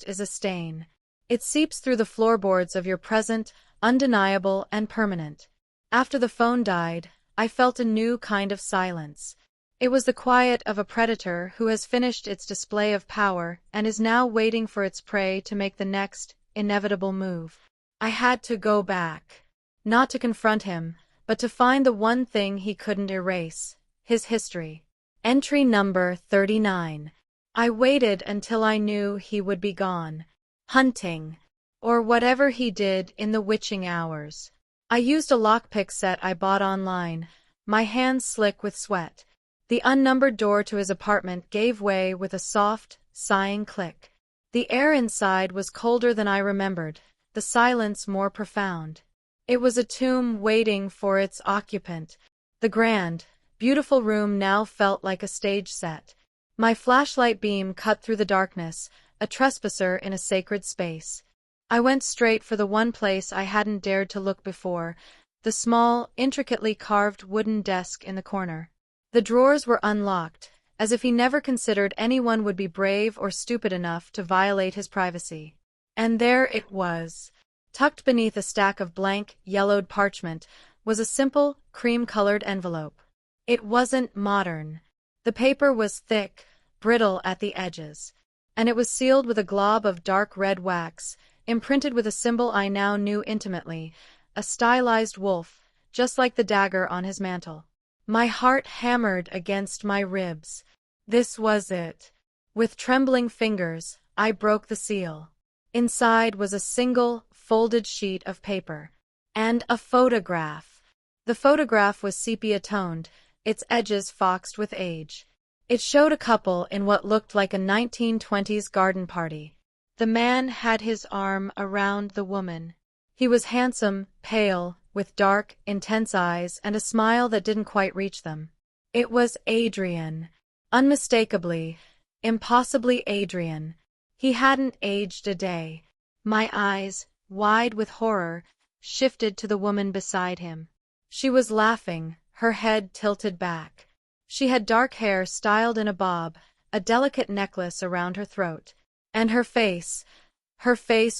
is a stain. It seeps through the floorboards of your present, undeniable and permanent. After the phone died, I felt a new kind of silence. It was the quiet of a predator who has finished its display of power and is now waiting for its prey to make the next, inevitable move. I had to go back. Not to confront him, but to find the one thing he couldn't erase. His history. Entry number 39. I waited until I knew he would be gone. Hunting. Or whatever he did in the witching hours. I used a lockpick set I bought online, my hands slick with sweat. The unnumbered door to his apartment gave way with a soft, sighing click. The air inside was colder than I remembered, the silence more profound. It was a tomb waiting for its occupant. The grand, beautiful room now felt like a stage set. My flashlight beam cut through the darkness, a trespasser in a sacred space. I went straight for the one place I hadn't dared to look before, the small, intricately carved wooden desk in the corner. The drawers were unlocked, as if he never considered anyone would be brave or stupid enough to violate his privacy. And there it was. Tucked beneath a stack of blank, yellowed parchment, was a simple, cream-colored envelope. It wasn't modern. The paper was thick, brittle at the edges, and it was sealed with a glob of dark red wax, imprinted with a symbol I now knew intimately, a stylized wolf, just like the dagger on his mantle. My heart hammered against my ribs. This was it. With trembling fingers, I broke the seal. Inside was a single, folded sheet of paper. And a photograph. The photograph was sepia-toned, its edges foxed with age. It showed a couple in what looked like a 1920s garden party. The man had his arm around the woman. He was handsome, pale, with dark, intense eyes and a smile that didn't quite reach them. It was Adrian. Unmistakably, impossibly Adrian. He hadn't aged a day. My eyes, wide with horror, shifted to the woman beside him. She was laughing, her head tilted back. She had dark hair styled in a bob, a delicate necklace around her throat. And her face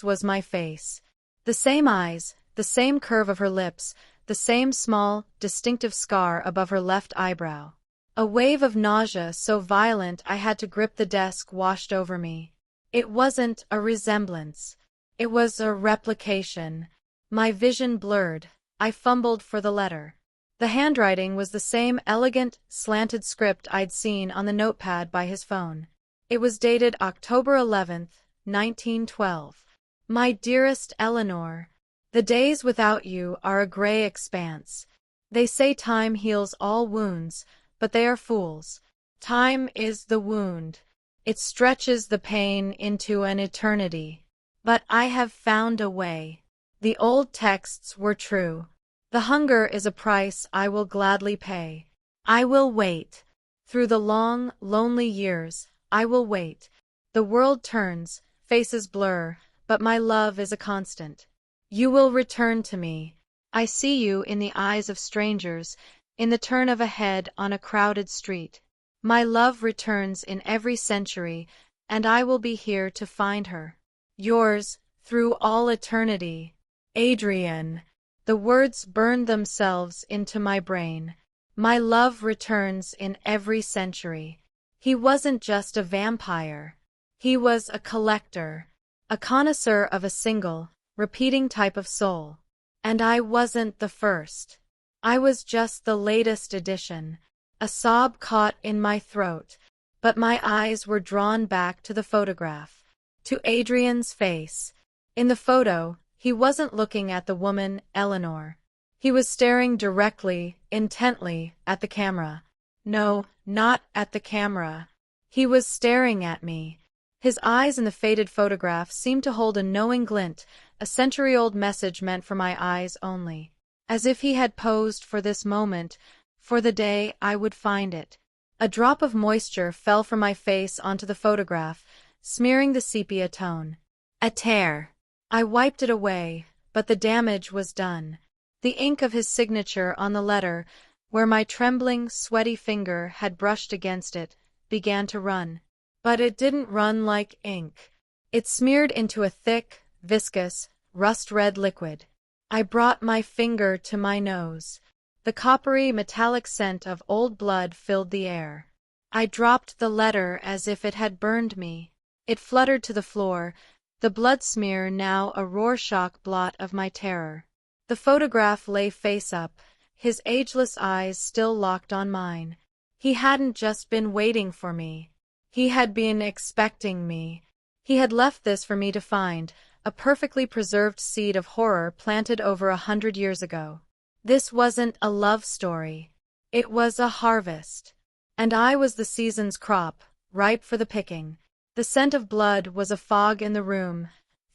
was my face. The same eyes, the same curve of her lips, the same small, distinctive scar above her left eyebrow. A wave of nausea so violent I had to grip the desk washed over me. It wasn't a resemblance. It was a replication. My vision blurred. I fumbled for the letter. The handwriting was the same elegant, slanted script I'd seen on the notepad by his phone. It was dated October 11th, 1912. My dearest Eleanor, the days without you are a gray expanse. They say time heals all wounds, but they are fools. Time is the wound. It stretches the pain into an eternity. But I have found a way. The old texts were true. The hunger is a price I will gladly pay. I will wait. Through the long, lonely years, I will wait. The world turns, faces blur, but my love is a constant. You will return to me. I see you in the eyes of strangers, in the turn of a head on a crowded street. My love returns in every century, and I will be here to find her. Yours, through all eternity. Adrian. The words burned themselves into my brain. My love returns in every century. He wasn't just a vampire. He was a collector, a connoisseur of a single, repeating type of soul. And I wasn't the first. I was just the latest edition. A sob caught in my throat, but my eyes were drawn back to the photograph, to Adrian's face. In the photo, he wasn't looking at the woman, Eleanor. He was staring directly, intently, at the camera. No, not at the camera. He was staring at me. His eyes in the faded photograph seemed to hold a knowing glint, a century-old message meant for my eyes only. As if he had posed for this moment, for the day I would find it. A drop of moisture fell from my face onto the photograph, smearing the sepia tone. A tear. I wiped it away, but the damage was done. The ink of his signature on the letter, where my trembling, sweaty finger had brushed against it, began to run. But it didn't run like ink. It smeared into a thick, viscous, rust-red liquid. I brought my finger to my nose. The coppery, metallic scent of old blood filled the air. I dropped the letter as if it had burned me. It fluttered to the floor, the blood smear now a Rorschach blot of my terror. The photograph lay face up, his ageless eyes still locked on mine. He hadn't just been waiting for me. He had been expecting me. He had left this for me to find, a perfectly preserved seed of horror planted over 100 years ago. This wasn't a love story. It was a harvest. And I was the season's crop, ripe for the picking. The scent of blood was a fog in the room,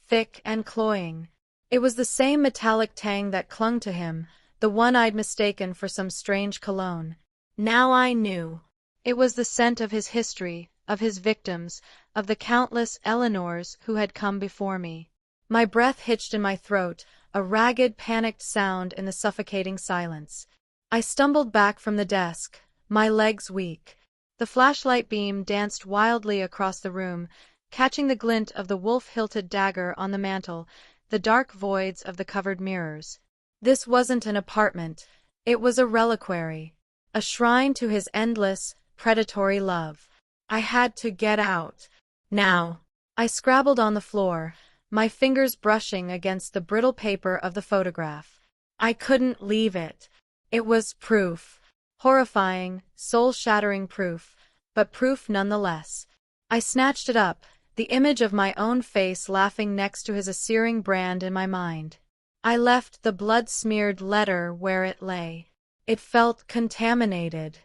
thick and cloying. It was the same metallic tang that clung to him, the one I'd mistaken for some strange cologne. Now I knew. It was the scent of his history, of his victims, of the countless Eleanors who had come before me. My breath hitched in my throat, a ragged, panicked sound in the suffocating silence. I stumbled back from the desk, my legs weak. The flashlight beam danced wildly across the room, catching the glint of the wolf-hilted dagger on the mantel, the dark voids of the covered mirrors. This wasn't an apartment. It was a reliquary, a shrine to his endless, predatory love. I had to get out. Now. I scrabbled on the floor, my fingers brushing against the brittle paper of the photograph. I couldn't leave it. It was proof. Horrifying, soul-shattering proof, but proof nonetheless. I snatched it up, the image of my own face laughing next to his searing brand in my mind. I left the blood-smeared letter where it lay. It felt contaminated.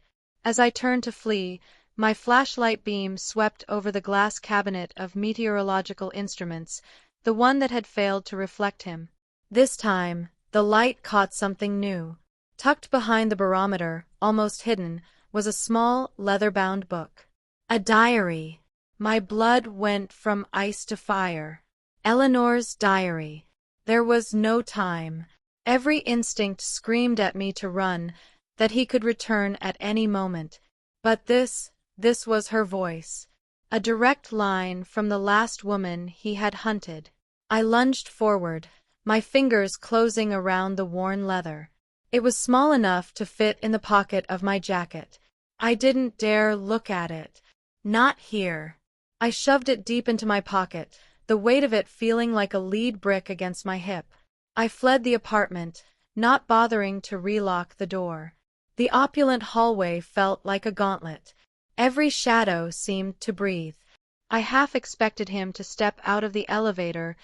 As I turned to flee, my flashlight beam swept over the glass cabinet of meteorological instruments, the one that had failed to reflect him. This time, the light caught something new. Tucked behind the barometer, almost hidden, was a small, leather-bound book. A diary. My blood went from ice to fire. Eleanor's diary. There was no time. Every instinct screamed at me to run, that he could return at any moment. But this was her voice. A direct line from the last woman he had hunted. I lunged forward, my fingers closing around the worn leather. It was small enough to fit in the pocket of my jacket. I didn't dare look at it. Not here. I shoved it deep into my pocket, the weight of it feeling like a lead brick against my hip. I fled the apartment, not bothering to relock the door. The opulent hallway felt like a gauntlet. Every shadow seemed to breathe. I half expected him to step out of the elevator,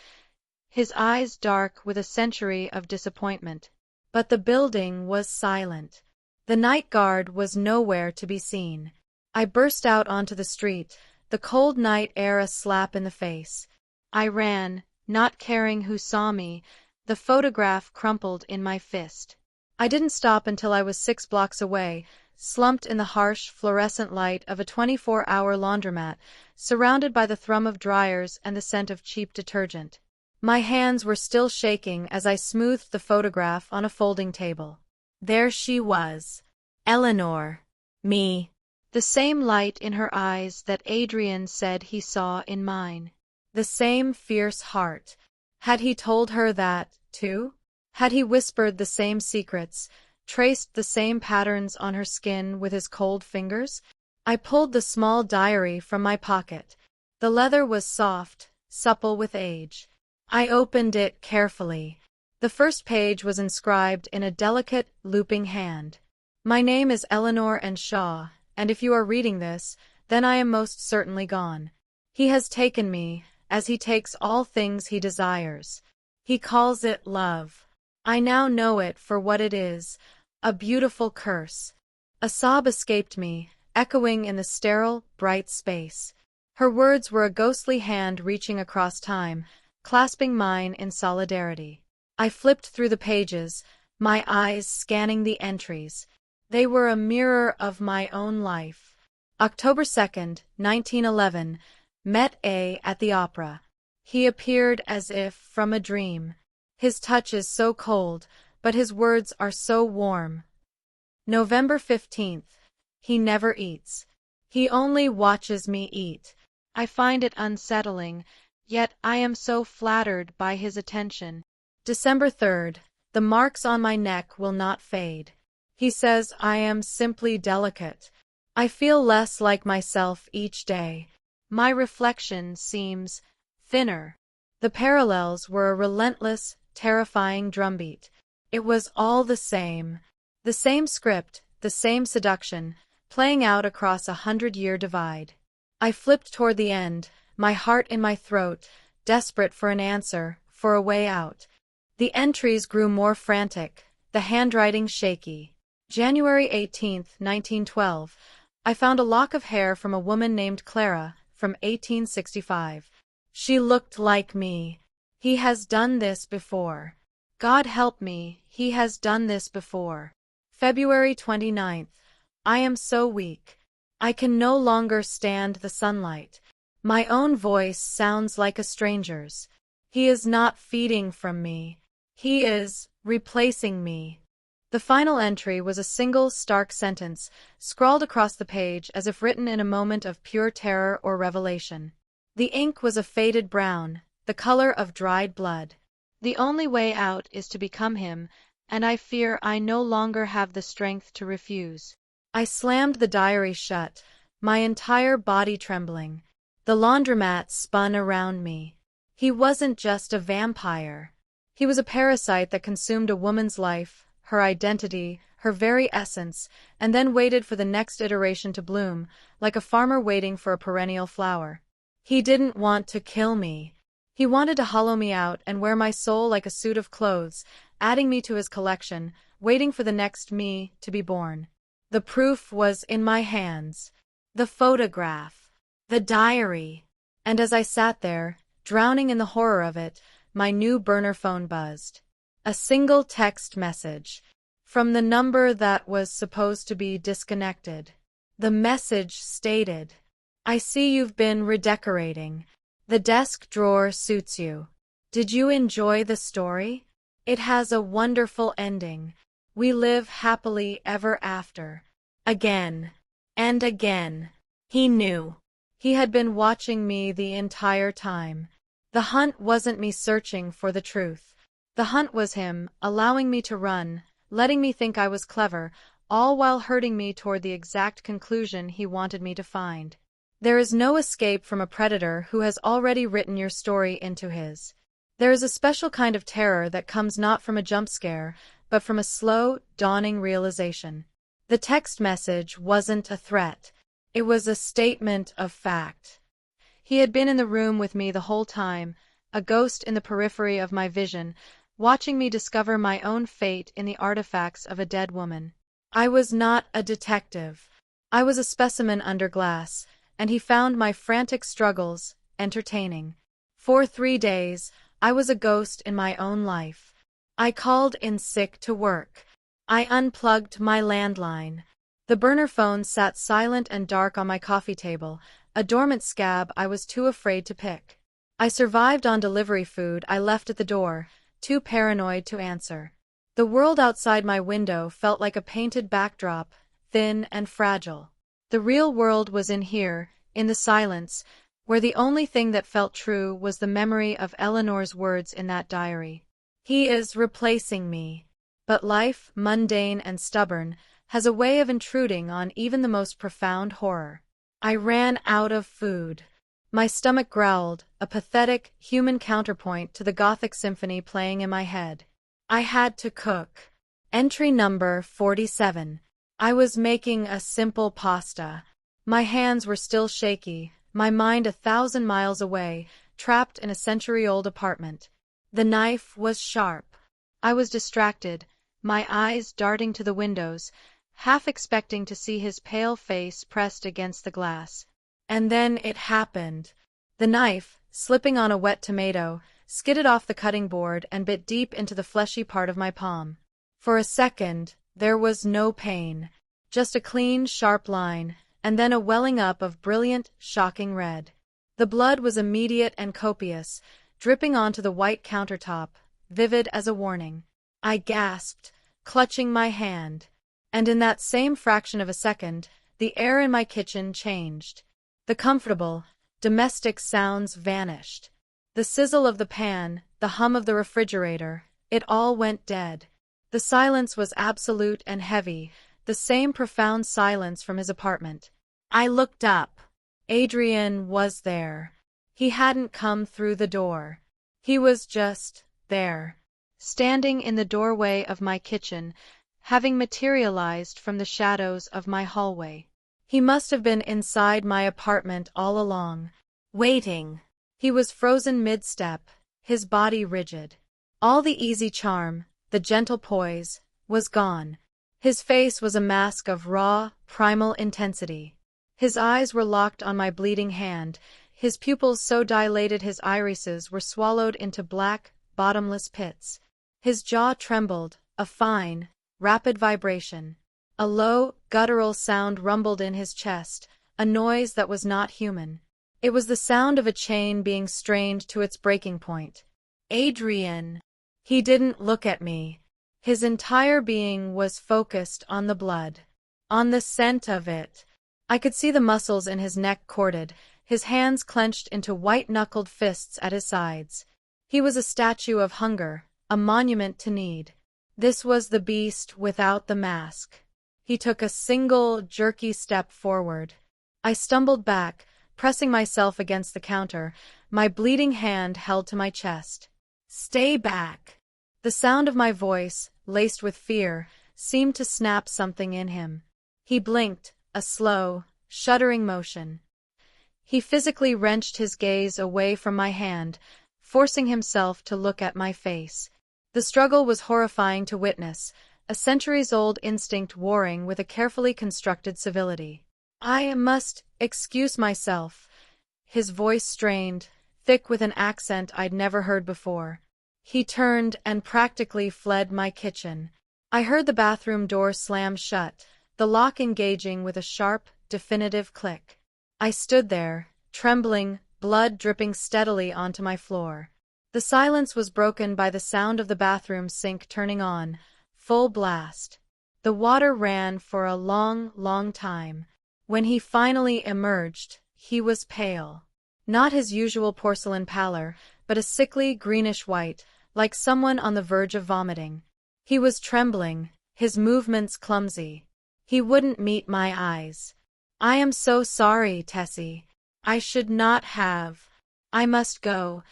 his eyes dark with a century of disappointment. But the building was silent. The night guard was nowhere to be seen. I burst out onto the street, the cold night air a slap in the face. I ran, not caring who saw me, the photograph crumpled in my fist. I didn't stop until I was 6 blocks away, slumped in the harsh, fluorescent light of a 24-hour laundromat, surrounded by the thrum of dryers and the scent of cheap detergent. My hands were still shaking as I smoothed the photograph on a folding table. There she was. Eleanor. Me. The same light in her eyes that Adrian said he saw in mine. The same fierce heart. Had he told her that, too? Had he whispered the same secrets, traced the same patterns on her skin with his cold fingers? I pulled the small diary from my pocket. The leather was soft, supple with age. I opened it carefully. The first page was inscribed in a delicate, looping hand. My name is Eleanor and Shaw, and if you are reading this, then I am most certainly gone. He has taken me, as he takes all things he desires. He calls it love. I now know it for what it is, a beautiful curse. A sob escaped me, echoing in the sterile, bright space. Her words were a ghostly hand reaching across time, clasping mine in solidarity. I flipped through the pages, my eyes scanning the entries. They were a mirror of my own life. October 2nd, 1911, met A at the opera. He appeared as if from a dream. His touch is so cold, but his words are so warm. November 15th, he never eats. He only watches me eat. I find it unsettling, yet I am so flattered by his attention. December 3rd, the marks on my neck will not fade. He says I am simply delicate. I feel less like myself each day. My reflection seems thinner. The parallels were a relentless, terrifying drumbeat. It was all the same script, the same seduction, playing out across a 100-year divide. I flipped toward the end, my heart in my throat, desperate for an answer, for a way out. The entries grew more frantic, the handwriting shaky. January 18th, 1912. I found a lock of hair from a woman named Clara, from 1865. She looked like me. He has done this before. God help me, he has done this before. February 29th. I am so weak. I can no longer stand the sunlight. My own voice sounds like a stranger's. He is not feeding from me. He is replacing me. The final entry was a single stark sentence, scrawled across the page as if written in a moment of pure terror or revelation. The ink was a faded brown, the color of dried blood. The only way out is to become him, and I fear I no longer have the strength to refuse. I slammed the diary shut, my entire body trembling. The laundromat spun around me. He wasn't just a vampire. He was a parasite that consumed a woman's life, her identity, her very essence, and then waited for the next iteration to bloom, like a farmer waiting for a perennial flower. He didn't want to kill me. He wanted to hollow me out and wear my soul like a suit of clothes, adding me to his collection, waiting for the next me to be born. The proof was in my hands. The photograph. The diary. And as I sat there, drowning in the horror of it, my new burner phone buzzed. A single text message. From the number that was supposed to be disconnected. The message stated, "I see you've been redecorating. The desk drawer suits you. Did you enjoy the story? It has a wonderful ending. We live happily ever after." Again. And again. He knew. He had been watching me the entire time. The hunt wasn't me searching for the truth. The hunt was him, allowing me to run, letting me think I was clever, all while herding me toward the exact conclusion he wanted me to find. There is no escape from a predator who has already written your story into his. There is a special kind of terror that comes not from a jump scare, but from a slow, dawning realization. The text message wasn't a threat. It was a statement of fact. He had been in the room with me the whole time, a ghost in the periphery of my vision, watching me discover my own fate in the artifacts of a dead woman. I was not a detective. I was a specimen under glass, and he found my frantic struggles entertaining. For 3 days, I was a ghost in my own life. I called in sick to work. I unplugged my landline. The burner phone sat silent and dark on my coffee table, a dormant scab I was too afraid to pick. I survived on delivery food I left at the door, too paranoid to answer. The world outside my window felt like a painted backdrop, thin and fragile. The real world was in here, in the silence, where the only thing that felt true was the memory of Eleanor's words in that diary. He is replacing me. But life, mundane and stubborn, has a way of intruding on even the most profound horror. I ran out of food. My stomach growled, a pathetic, human counterpoint to the Gothic symphony playing in my head. I had to cook. Entry number 47. I was making a simple pasta. My hands were still shaky, my mind 1,000 miles away, trapped in a century-old apartment. The knife was sharp. I was distracted, my eyes darting to the windows, half expecting to see his pale face pressed against the glass. And then it happened. The knife, slipping on a wet tomato, skidded off the cutting board and bit deep into the fleshy part of my palm. For a second, there was no pain, just a clean, sharp line, and then a welling up of brilliant, shocking red. The blood was immediate and copious, dripping onto the white countertop, vivid as a warning. I gasped, clutching my hand. And in that same fraction of a second, the air in my kitchen changed. The comfortable, domestic sounds vanished. The sizzle of the pan, the hum of the refrigerator, it all went dead. The silence was absolute and heavy, the same profound silence from his apartment. I looked up. Adrian was there. He hadn't come through the door. He was just there, standing in the doorway of my kitchen, having materialized from the shadows of my hallway. He must have been inside my apartment all along, waiting. He was frozen mid-step, his body rigid. All the easy charm, the gentle poise, was gone. His face was a mask of raw, primal intensity. His eyes were locked on my bleeding hand, his pupils so dilated his irises were swallowed into black, bottomless pits. His jaw trembled, a fine, rapid vibration. A low, guttural sound rumbled in his chest, a noise that was not human. It was the sound of a chain being strained to its breaking point. Adrian! He didn't look at me. His entire being was focused on the blood, on the scent of it. I could see the muscles in his neck corded, his hands clenched into white-knuckled fists at his sides. He was a statue of hunger, a monument to need. This was the beast without the mask. He took a single, jerky step forward. I stumbled back, pressing myself against the counter, my bleeding hand held to my chest. "Stay back!" The sound of my voice, laced with fear, seemed to snap something in him. He blinked, a slow, shuddering motion. He physically wrenched his gaze away from my hand, forcing himself to look at my face. The struggle was horrifying to witness, a centuries-old instinct warring with a carefully constructed civility. "I must excuse myself." His voice strained, thick with an accent I'd never heard before. He turned and practically fled my kitchen. I heard the bathroom door slam shut, the lock engaging with a sharp, definitive click. I stood there, trembling, blood dripping steadily onto my floor. The silence was broken by the sound of the bathroom sink turning on, full blast. The water ran for a long, long time. When he finally emerged, he was pale. Not his usual porcelain pallor, but a sickly, greenish white, like someone on the verge of vomiting. He was trembling, his movements clumsy. He wouldn't meet my eyes. "I am so sorry, Tessy. I should not have. I must go."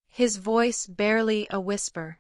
His voice barely a whisper.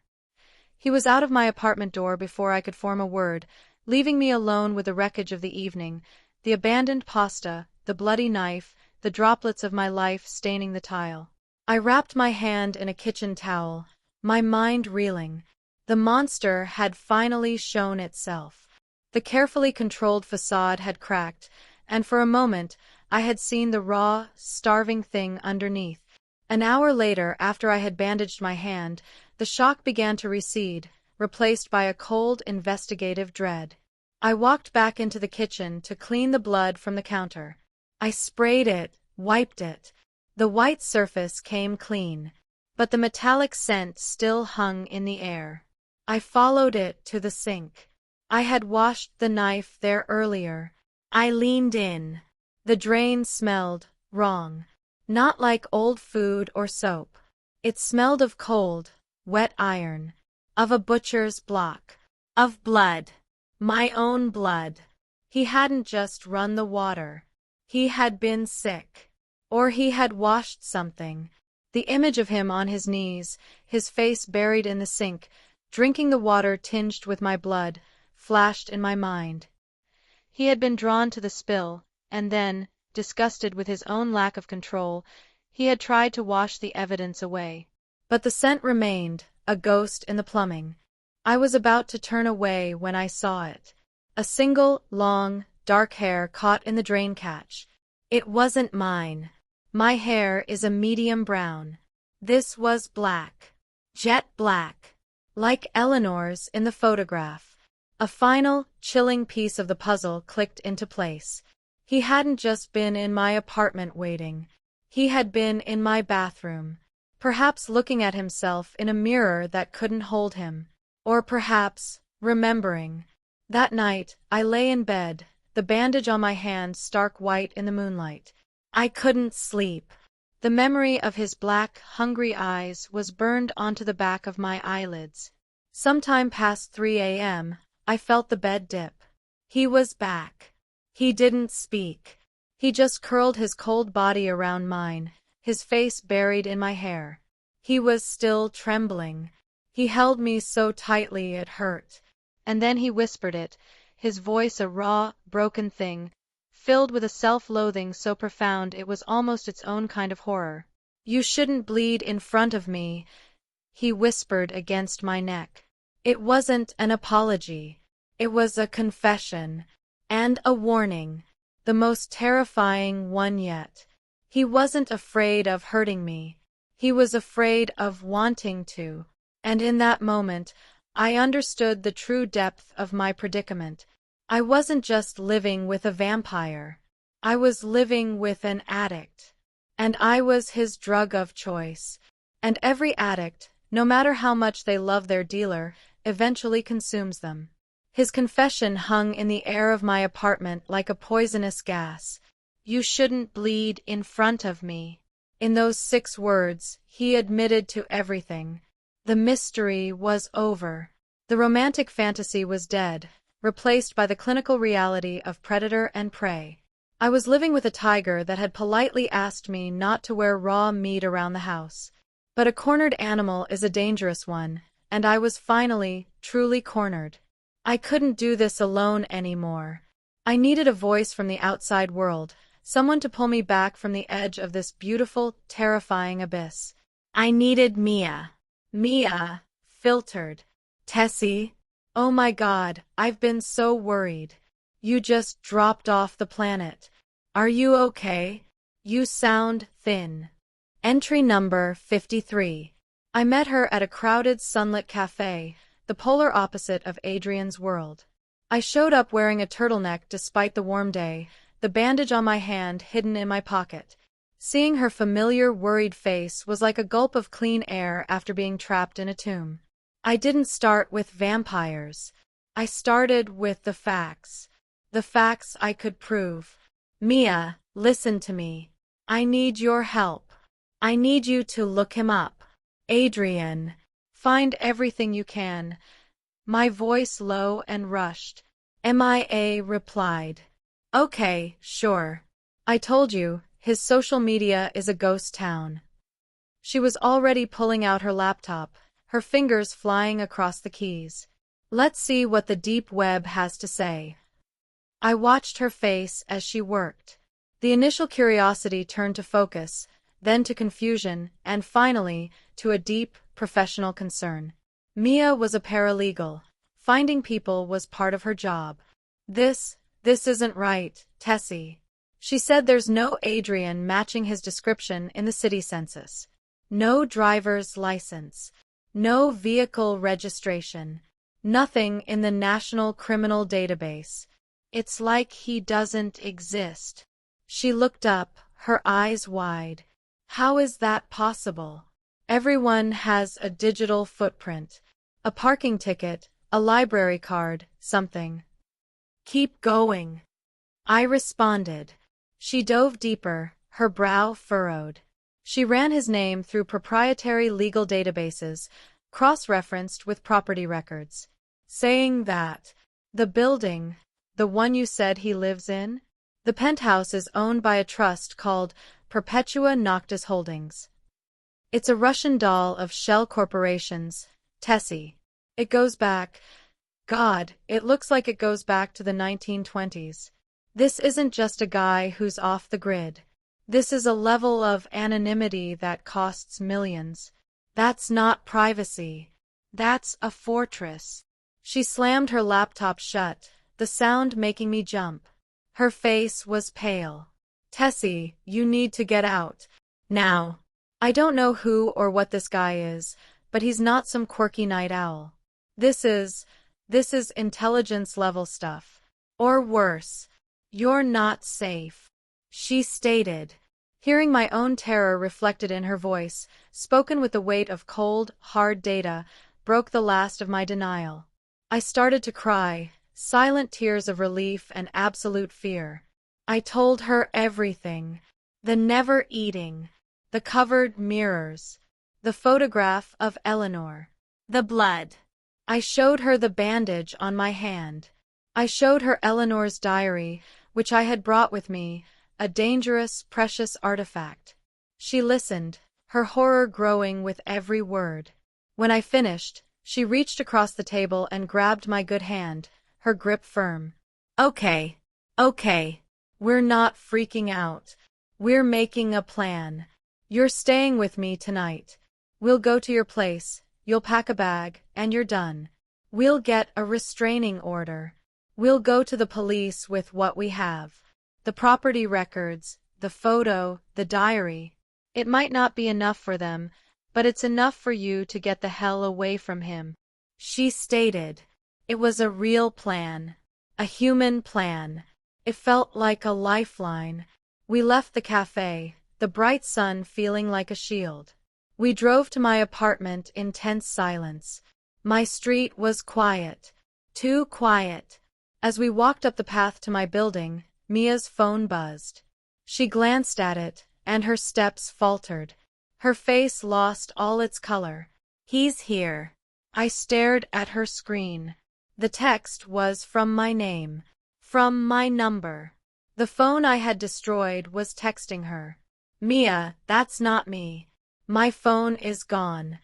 He was out of my apartment door before I could form a word, leaving me alone with the wreckage of the evening, the abandoned pasta, the bloody knife, the droplets of my life staining the tile. I wrapped my hand in a kitchen towel, my mind reeling. The monster had finally shown itself. The carefully controlled facade had cracked, and for a moment I had seen the raw, starving thing underneath. An hour later, after I had bandaged my hand, the shock began to recede, replaced by a cold, investigative dread. I walked back into the kitchen to clean the blood from the counter. I sprayed it, wiped it. The white surface came clean, but the metallic scent still hung in the air. I followed it to the sink. I had washed the knife there earlier. I leaned in. The drain smelled wrong. Not like old food or soap. It smelled of cold, wet iron, of a butcher's block. Of blood. My own blood. He hadn't just run the water. He had been sick. Or he had washed something. The image of him on his knees, his face buried in the sink, drinking the water tinged with my blood, flashed in my mind. He had been drawn to the spill, and then, disgusted with his own lack of control, he had tried to wash the evidence away. But the scent remained, a ghost in the plumbing. I was about to turn away when I saw it. A single, long, dark hair caught in the drain catch. It wasn't mine. My hair is a medium brown. This was black. Jet black. Like Eleanor's in the photograph. A final, chilling piece of the puzzle clicked into place. He hadn't just been in my apartment waiting. He had been in my bathroom. Perhaps looking at himself in a mirror that couldn't hold him. Or perhaps, remembering. That night, I lay in bed, the bandage on my hand stark white in the moonlight. I couldn't sleep. The memory of his black, hungry eyes was burned onto the back of my eyelids. Sometime past 3 a.m., I felt the bed dip. He was back. He didn't speak. He just curled his cold body around mine, his face buried in my hair. He was still trembling. He held me so tightly it hurt. And then he whispered it, his voice a raw, broken thing, filled with a self-loathing so profound it was almost its own kind of horror. You shouldn't bleed in front of me, he whispered against my neck. It wasn't an apology. It was a confession. And a warning. The most terrifying one yet. He wasn't afraid of hurting me. He was afraid of wanting to. And in that moment, I understood the true depth of my predicament. I wasn't just living with a vampire. I was living with an addict. And I was his drug of choice. And every addict, no matter how much they love their dealer, eventually consumes them. His confession hung in the air of my apartment like a poisonous gas. You shouldn't bleed in front of me. In those 6 words, he admitted to everything. The mystery was over. The romantic fantasy was dead, replaced by the clinical reality of predator and prey. I was living with a tiger that had politely asked me not to wear raw meat around the house. But a cornered animal is a dangerous one, and I was finally, truly cornered. I couldn't do this alone anymore. I needed a voice from the outside world, someone to pull me back from the edge of this beautiful, terrifying abyss. I needed Mia. Mia, filtered. Tessy, oh my God, I've been so worried. You just dropped off the planet. Are you okay? You sound thin. Entry number 53. I met her at a crowded sunlit cafe, the polar opposite of Adrian's world. I showed up wearing a turtleneck despite the warm day, the bandage on my hand hidden in my pocket. Seeing her familiar, worried face was like a gulp of clean air after being trapped in a tomb. I didn't start with vampires. I started with the facts. The facts I could prove. Mia, listen to me. I need your help. I need you to look him up. Adrian. Find everything you can. My voice low and rushed. MIA replied. Okay, sure. I told you, his social media is a ghost town. She was already pulling out her laptop, her fingers flying across the keys. Let's see what the deep web has to say. I watched her face as she worked. The initial curiosity turned to focus, then to confusion, and finally, to a deep, professional concern. Mia was a paralegal. Finding people was part of her job. This isn't right, Tessy. She said there's no Adrian matching his description in the city census. No driver's license. No vehicle registration. Nothing in the National Criminal Database. It's like he doesn't exist. She looked up, her eyes wide. How is that possible? Everyone has a digital footprint. A parking ticket, a library card, something. Keep going. I responded. She dove deeper, her brow furrowed. She ran his name through proprietary legal databases, cross-referenced with property records. saying that the building, the one you said he lives in? The penthouse is owned by a trust called Perpetua Noctis Holdings. It's a Russian doll of shell corporations, Tessy. It goes back. God, it looks like it goes back to the 1920s. This isn't just a guy who's off the grid. This is a level of anonymity that costs millions. That's not privacy. That's a fortress. She slammed her laptop shut, the sound making me jump. Her face was pale. Tessy, you need to get out. Now. I don't know who or what this guy is, but he's not some quirky night owl. This is intelligence level stuff. Or worse. You're not safe, she stated. Hearing my own terror reflected in her voice, spoken with the weight of cold, hard data, broke the last of my denial. I started to cry, silent tears of relief and absolute fear. I told her everything. The never eating. The covered mirrors. The photograph of Eleanor. The blood. I showed her the bandage on my hand. I showed her Eleanor's diary, which I had brought with me, a dangerous, precious artifact. She listened, her horror growing with every word. When I finished, she reached across the table and grabbed my good hand, her grip firm. Okay. We're not freaking out. We're making a plan. You're staying with me tonight. We'll go to your place, you'll pack a bag, and you're done. We'll get a restraining order. We'll go to the police with what we have. The property records, the photo, the diary. It might not be enough for them, but it's enough for you to get the hell away from him. She stated. It was a real plan. A human plan. It felt like a lifeline. We left the cafe, the bright sun feeling like a shield. We drove to my apartment in tense silence. My street was quiet. Too quiet. As we walked up the path to my building, Mia's phone buzzed. She glanced at it, and her steps faltered. Her face lost all its color. He's here. I stared at her screen. The text was from my name. From my number. The phone I had destroyed was texting her. Mia, that's not me. My phone is gone.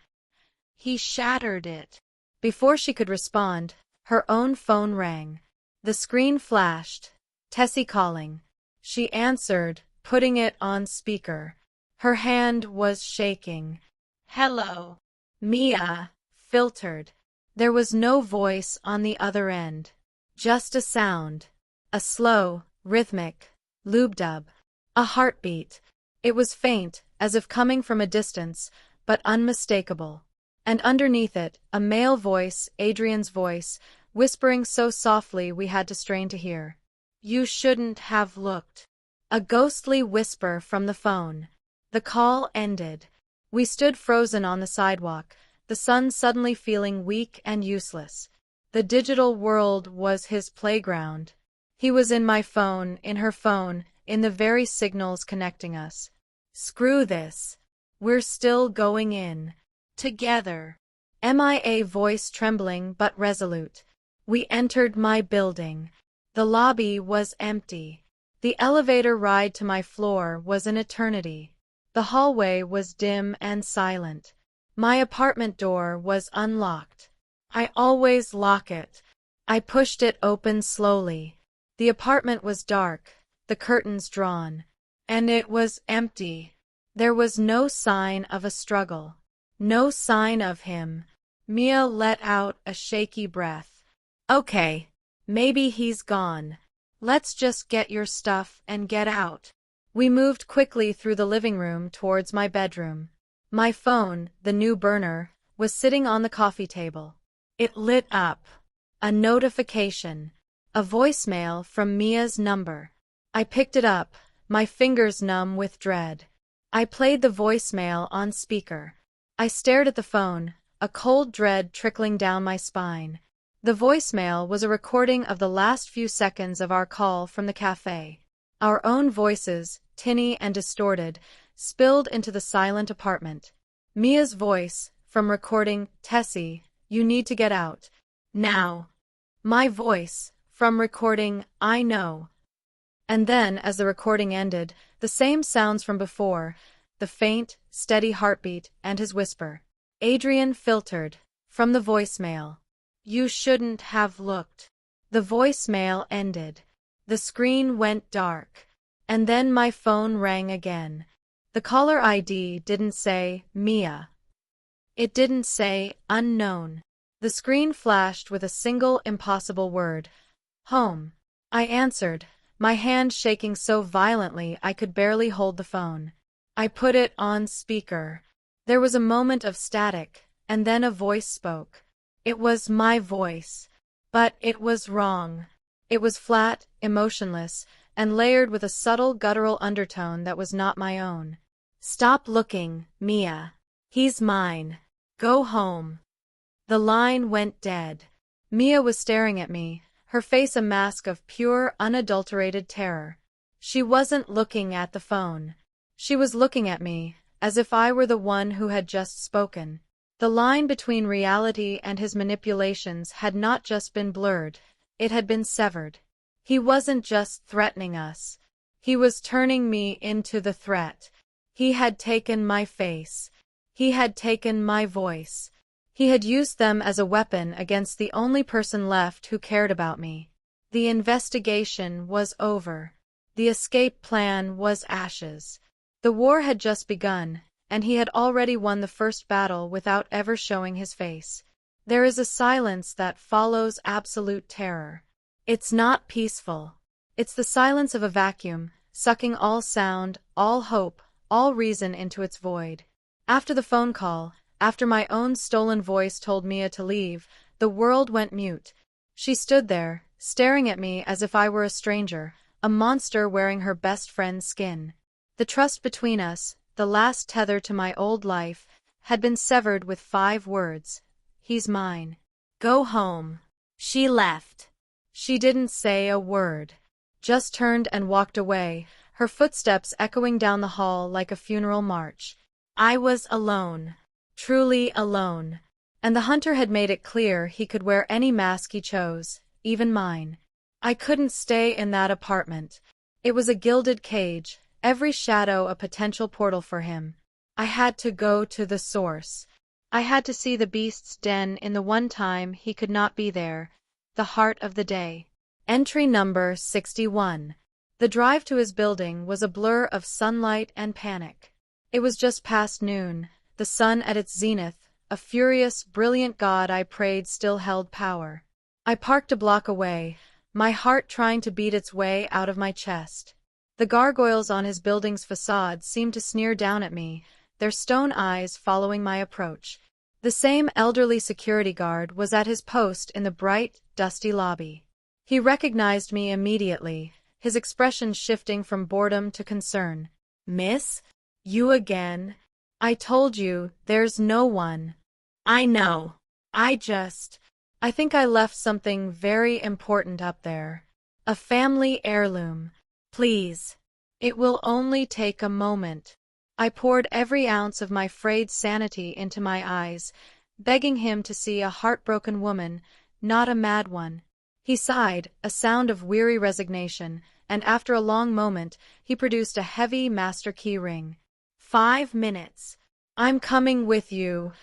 He shattered it. Before she could respond, her own phone rang. The screen flashed. Tessy calling. She answered, putting it on speaker. Her hand was shaking. Hello. Mia, filtered. There was no voice on the other end. Just a sound. A slow, rhythmic, lube-dub. A heartbeat. It was faint, as if coming from a distance, but unmistakable. And underneath it, a male voice, Adrian's voice, whispering so softly we had to strain to hear. You shouldn't have looked. A ghostly whisper from the phone. The call ended. We stood frozen on the sidewalk, the sun suddenly feeling weak and useless. The digital world was his playground. He was in my phone, in her phone, in the very signals connecting us. Screw this. We're still going in. Together. MIA voice trembling but resolute. We entered my building. The lobby was empty. The elevator ride to my floor was an eternity. The hallway was dim and silent. My apartment door was unlocked. I always lock it. I pushed it open slowly. The apartment was dark, the curtains drawn. And it was empty. There was no sign of a struggle. No sign of him. Mia let out a shaky breath. Okay, maybe he's gone. Let's just get your stuff and get out. We moved quickly through the living room towards my bedroom. My phone, the new burner, was sitting on the coffee table. It lit up. A notification. A voicemail from Mia's number. I picked it up, my fingers numb with dread. I played the voicemail on speaker. I stared at the phone, a cold dread trickling down my spine. The voicemail was a recording of the last few seconds of our call from the cafe. Our own voices, tinny and distorted, spilled into the silent apartment. Mia's voice, from recording, Tessy, you need to get out. Now. My voice, from recording, I know. And then, as the recording ended, the same sounds from before, the faint, steady heartbeat, and his whisper. Adrian filtered. From the voicemail. You shouldn't have looked. The voicemail ended. The screen went dark. And then my phone rang again. The caller ID didn't say, Mia. It didn't say, unknown. The screen flashed with a single impossible word. Home. I answered, my hand shaking so violently I could barely hold the phone. I put it on speaker. There was a moment of static, and then a voice spoke. It was my voice. But it was wrong. It was flat, emotionless, and layered with a subtle guttural undertone that was not my own. Stop looking, Mia. He's mine. Go home. The line went dead. Mia was staring at me, her face a mask of pure, unadulterated terror. She wasn't looking at the phone. She was looking at me, as if I were the one who had just spoken. The line between reality and his manipulations had not just been blurred, it had been severed. He wasn't just threatening us. He was turning me into the threat. He had taken my face. He had taken my voice. He had used them as a weapon against the only person left who cared about me. The investigation was over. The escape plan was ashes. The war had just begun, and he had already won the first battle without ever showing his face. There is a silence that follows absolute terror. It's not peaceful. It's the silence of a vacuum, sucking all sound, all hope, all reason into its void. After the phone call, after my own stolen voice told Mia to leave, the world went mute. She stood there, staring at me as if I were a stranger, a monster wearing her best friend's skin. The trust between us, the last tether to my old life, had been severed with 5 words. He's mine. Go home. She left. She didn't say a word. Just turned and walked away, her footsteps echoing down the hall like a funeral march. I was alone. Truly alone. And the hunter had made it clear he could wear any mask he chose, even mine. I couldn't stay in that apartment. It was a gilded cage, every shadow a potential portal for him. I had to go to the source. I had to see the beast's den in the one time he could not be there, the heart of the day. Entry number 61. The drive to his building was a blur of sunlight and panic. It was just past noon, the sun at its zenith, a furious, brilliant god I prayed still held power. I parked a block away, my heart trying to beat its way out of my chest. The gargoyles on his building's facade seemed to sneer down at me, their stone eyes following my approach. The same elderly security guard was at his post in the bright, dusty lobby. He recognized me immediately, his expression shifting from boredom to concern. Miss? You again? I told you, there's no one. I know. I think I left something very important up there. A family heirloom. Please. It will only take a moment. I poured every ounce of my frayed sanity into my eyes, begging him to see a heartbroken woman, not a mad one. He sighed, a sound of weary resignation, and after a long moment, he produced a heavy master key ring. 5 minutes. I'm coming with you,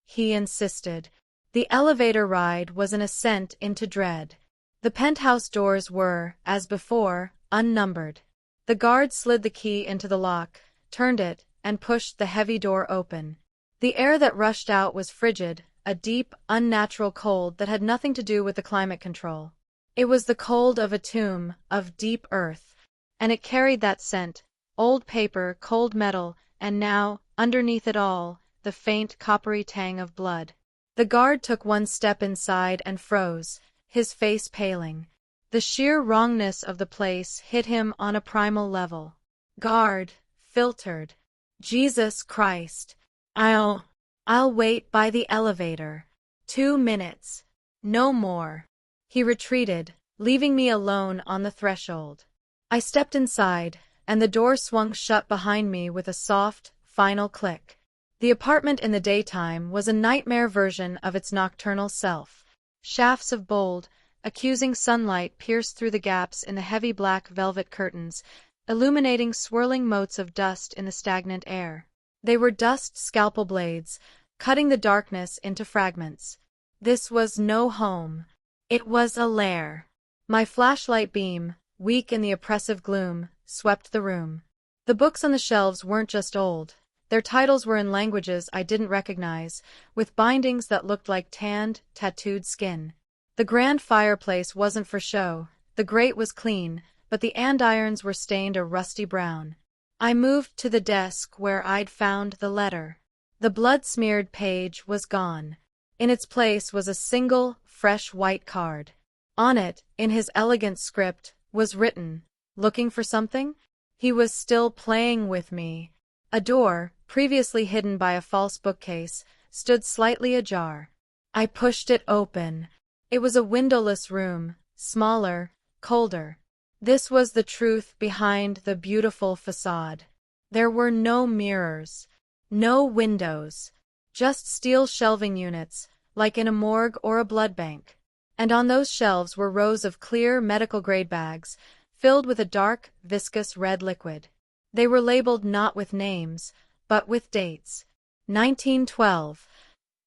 he insisted. The elevator ride was an ascent into dread. The penthouse doors were, as before, unnumbered. The guard slid the key into the lock, turned it, and pushed the heavy door open. The air that rushed out was frigid, a deep, unnatural cold that had nothing to do with the climate control. It was the cold of a tomb, of deep earth. And it carried that scent, old paper, cold metal, and now, underneath it all, the faint coppery tang of blood. The guard took one step inside and froze, his face paling. The sheer wrongness of the place hit him on a primal level. Guard, filtered. Jesus Christ. I'll wait by the elevator. 2 minutes. No more. He retreated, leaving me alone on the threshold. I stepped inside, and the door swung shut behind me with a soft, final click. The apartment in the daytime was a nightmare version of its nocturnal self. Shafts of bold, accusing sunlight pierced through the gaps in the heavy black velvet curtains, illuminating swirling motes of dust in the stagnant air. They were dust scalpel blades, cutting the darkness into fragments. This was no home. It was a lair. My flashlight beam, weak in the oppressive gloom, swept the room. The books on the shelves weren't just old. Their titles were in languages I didn't recognize, with bindings that looked like tanned, tattooed skin. The grand fireplace wasn't for show. The grate was clean, but the andirons were stained a rusty brown. I moved to the desk where I'd found the letter. The blood-smeared page was gone. In its place was a single, fresh white card. On it, in his elegant script, was written, "Looking for something?" He was still playing with me. A door, previously hidden by a false bookcase, stood slightly ajar. I pushed it open. It was a windowless room, smaller, colder. This was the truth behind the beautiful facade. There were no mirrors, no windows, just steel shelving units, like in a morgue or a blood bank. And on those shelves were rows of clear medical-grade bags, filled with a dark, viscous red liquid. They were labeled not with names, but with dates. 1912,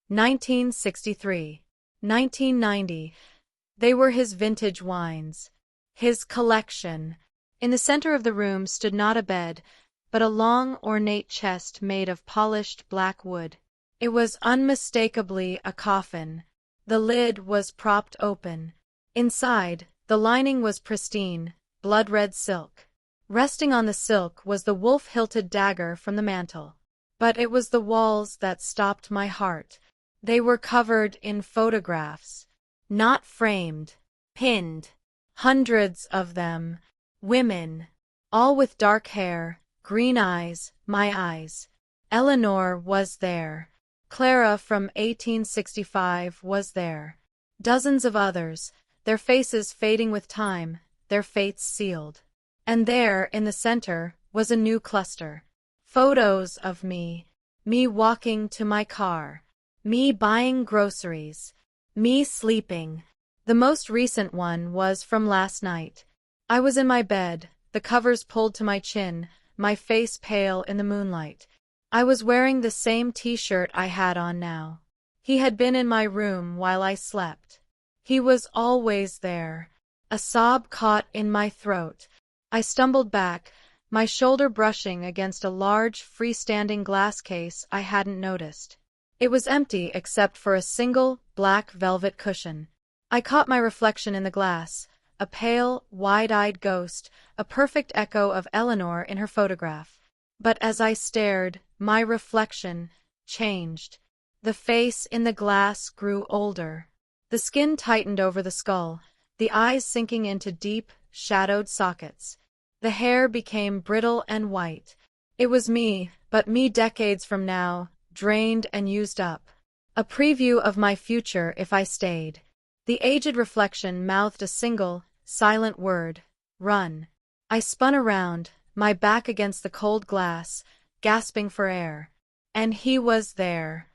1963, 1990. They were his vintage wines. His collection. In the center of the room stood not a bed, but a long, ornate chest made of polished black wood. It was unmistakably a coffin. The lid was propped open. Inside, the lining was pristine, blood-red silk. Resting on the silk was the wolf-hilted dagger from the mantel. But it was the walls that stopped my heart. They were covered in photographs. Not framed. Pinned. Hundreds of them. Women. All with dark hair, green eyes, my eyes. Eleanor was there. Clara from 1865 was there. Dozens of others, their faces fading with time, their fates sealed. And there, in the center, was a new cluster. Photos of me. Me walking to my car. Me buying groceries. Me sleeping. The most recent one was from last night. I was in my bed, the covers pulled to my chin, my face pale in the moonlight. I was wearing the same t-shirt I had on now. He had been in my room while I slept. He was always there. A sob caught in my throat. I stumbled back, my shoulder brushing against a large, freestanding glass case I hadn't noticed. It was empty except for a single, black velvet cushion. I caught my reflection in the glass, a pale, wide-eyed ghost, a perfect echo of Eleanor in her photograph. But as I stared, my reflection changed. The face in the glass grew older. The skin tightened over the skull, the eyes sinking into deep, shadowed sockets. The hair became brittle and white. It was me, but me decades from now, drained and used up. A preview of my future if I stayed. The aged reflection mouthed a single, silent word, "Run." I spun around, my back against the cold glass, gasping for air. And he was there.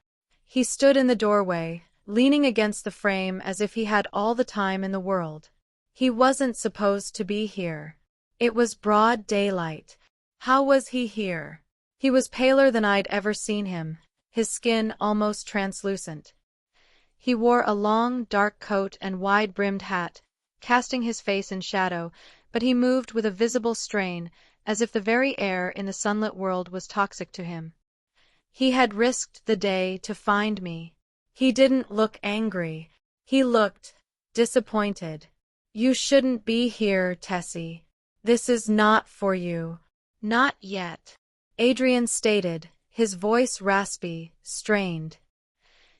He stood in the doorway, leaning against the frame as if he had all the time in the world. He wasn't supposed to be here. It was broad daylight. How was he here? He was paler than I'd ever seen him, his skin almost translucent. He wore a long, dark coat and wide-brimmed hat, casting his face in shadow, but he moved with a visible strain, as if the very air in the sunlit world was toxic to him. He had risked the day to find me. He didn't look angry. He looked disappointed. "You shouldn't be here, Tessy. This is not for you." "Not yet," Adrian stated, his voice raspy, strained.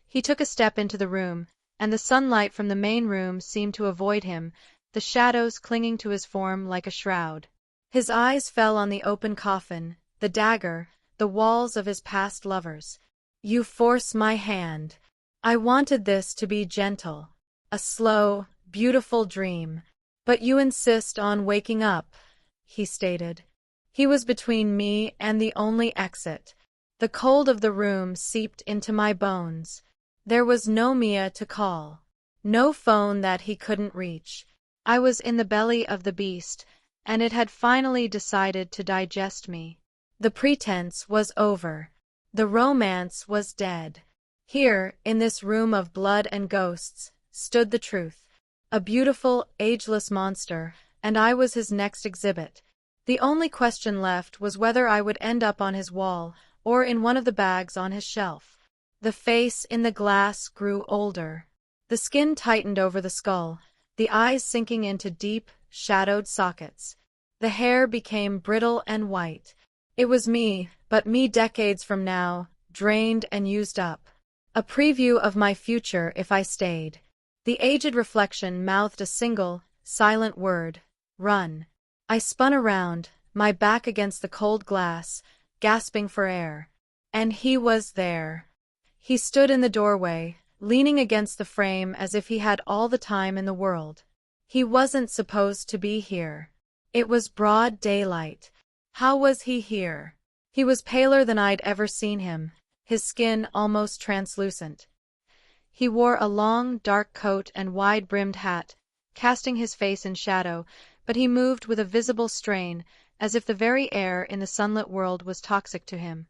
He took a step into the room, and the sunlight from the main room seemed to avoid him, the shadows clinging to his form like a shroud. His eyes fell on the open coffin, the dagger, the walls of his past lovers. "You force my hand. I wanted this to be gentle, a slow, beautiful dream. But you insist on waking up," he stated. He was between me and the only exit. The cold of the room seeped into my bones. There was no Mia to call. No phone that he couldn't reach. I was in the belly of the beast, and it had finally decided to digest me. The pretense was over. The romance was dead. Here, in this room of blood and ghosts, stood the truth. A beautiful, ageless monster, and I was his next exhibit. The only question left was whether I would end up on his wall, or in one of the bags on his shelf. The face in the glass grew older. The skin tightened over the skull, the eyes sinking into deep, shadowed sockets. The hair became brittle and white. It was me, but me decades from now, drained and used up. A preview of my future if I stayed. The aged reflection mouthed a single, silent word: run. I spun around, my back against the cold glass, gasping for air. And he was there. He stood in the doorway, leaning against the frame as if he had all the time in the world. He wasn't supposed to be here. It was broad daylight. How was he here? He was paler than I'd ever seen him, his skin almost translucent. He wore a long, dark coat and wide-brimmed hat, casting his face in shadow, but he moved with a visible strain, as if the very air in the sunlit world was toxic to him.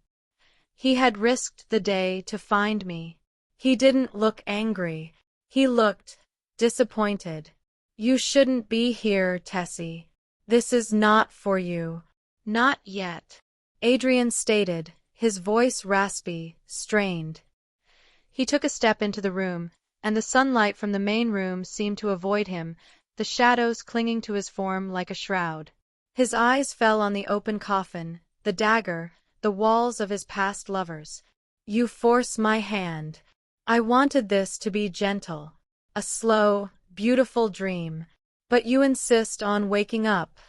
He had risked the day to find me. He didn't look angry. He looked disappointed. You shouldn't be here, Tessy. This is not for you. Not yet, Adrian stated, his voice raspy, strained. He took a step into the room, and the sunlight from the main room seemed to avoid him, the shadows clinging to his form like a shroud. His eyes fell on the open coffin, the dagger, the walls of his past lovers. You force my hand. I wanted this to be gentle, a slow, beautiful dream. But you insist on waking up,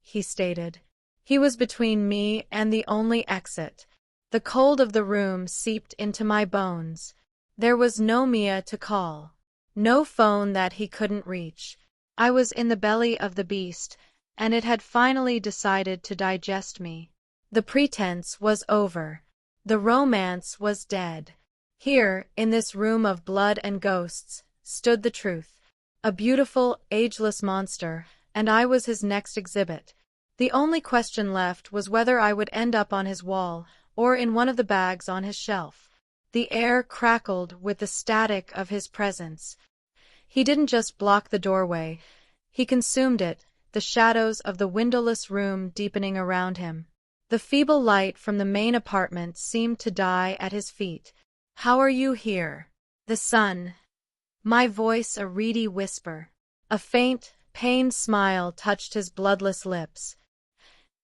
he stated. He was between me and the only exit. The cold of the room seeped into my bones. There was no Mia to call. No phone that he couldn't reach. I was in the belly of the beast, and it had finally decided to digest me. The pretense was over. The romance was dead. Here, in this room of blood and ghosts, stood the truth. A beautiful, ageless monster, and I was his next exhibit. The only question left was whether I would end up on his wall, or in one of the bags on his shelf. The air crackled with the static of his presence. He didn't just block the doorway. He consumed it, the shadows of the windowless room deepening around him. The feeble light from the main apartment seemed to die at his feet. How are you here? The sun. My voice a reedy whisper. A faint, pained smile touched his bloodless lips.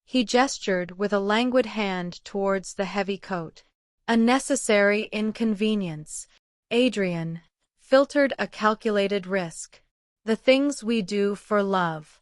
He gestured with a languid hand towards the heavy coat. A necessary inconvenience. Adrian filtered a calculated risk. The things we do for love.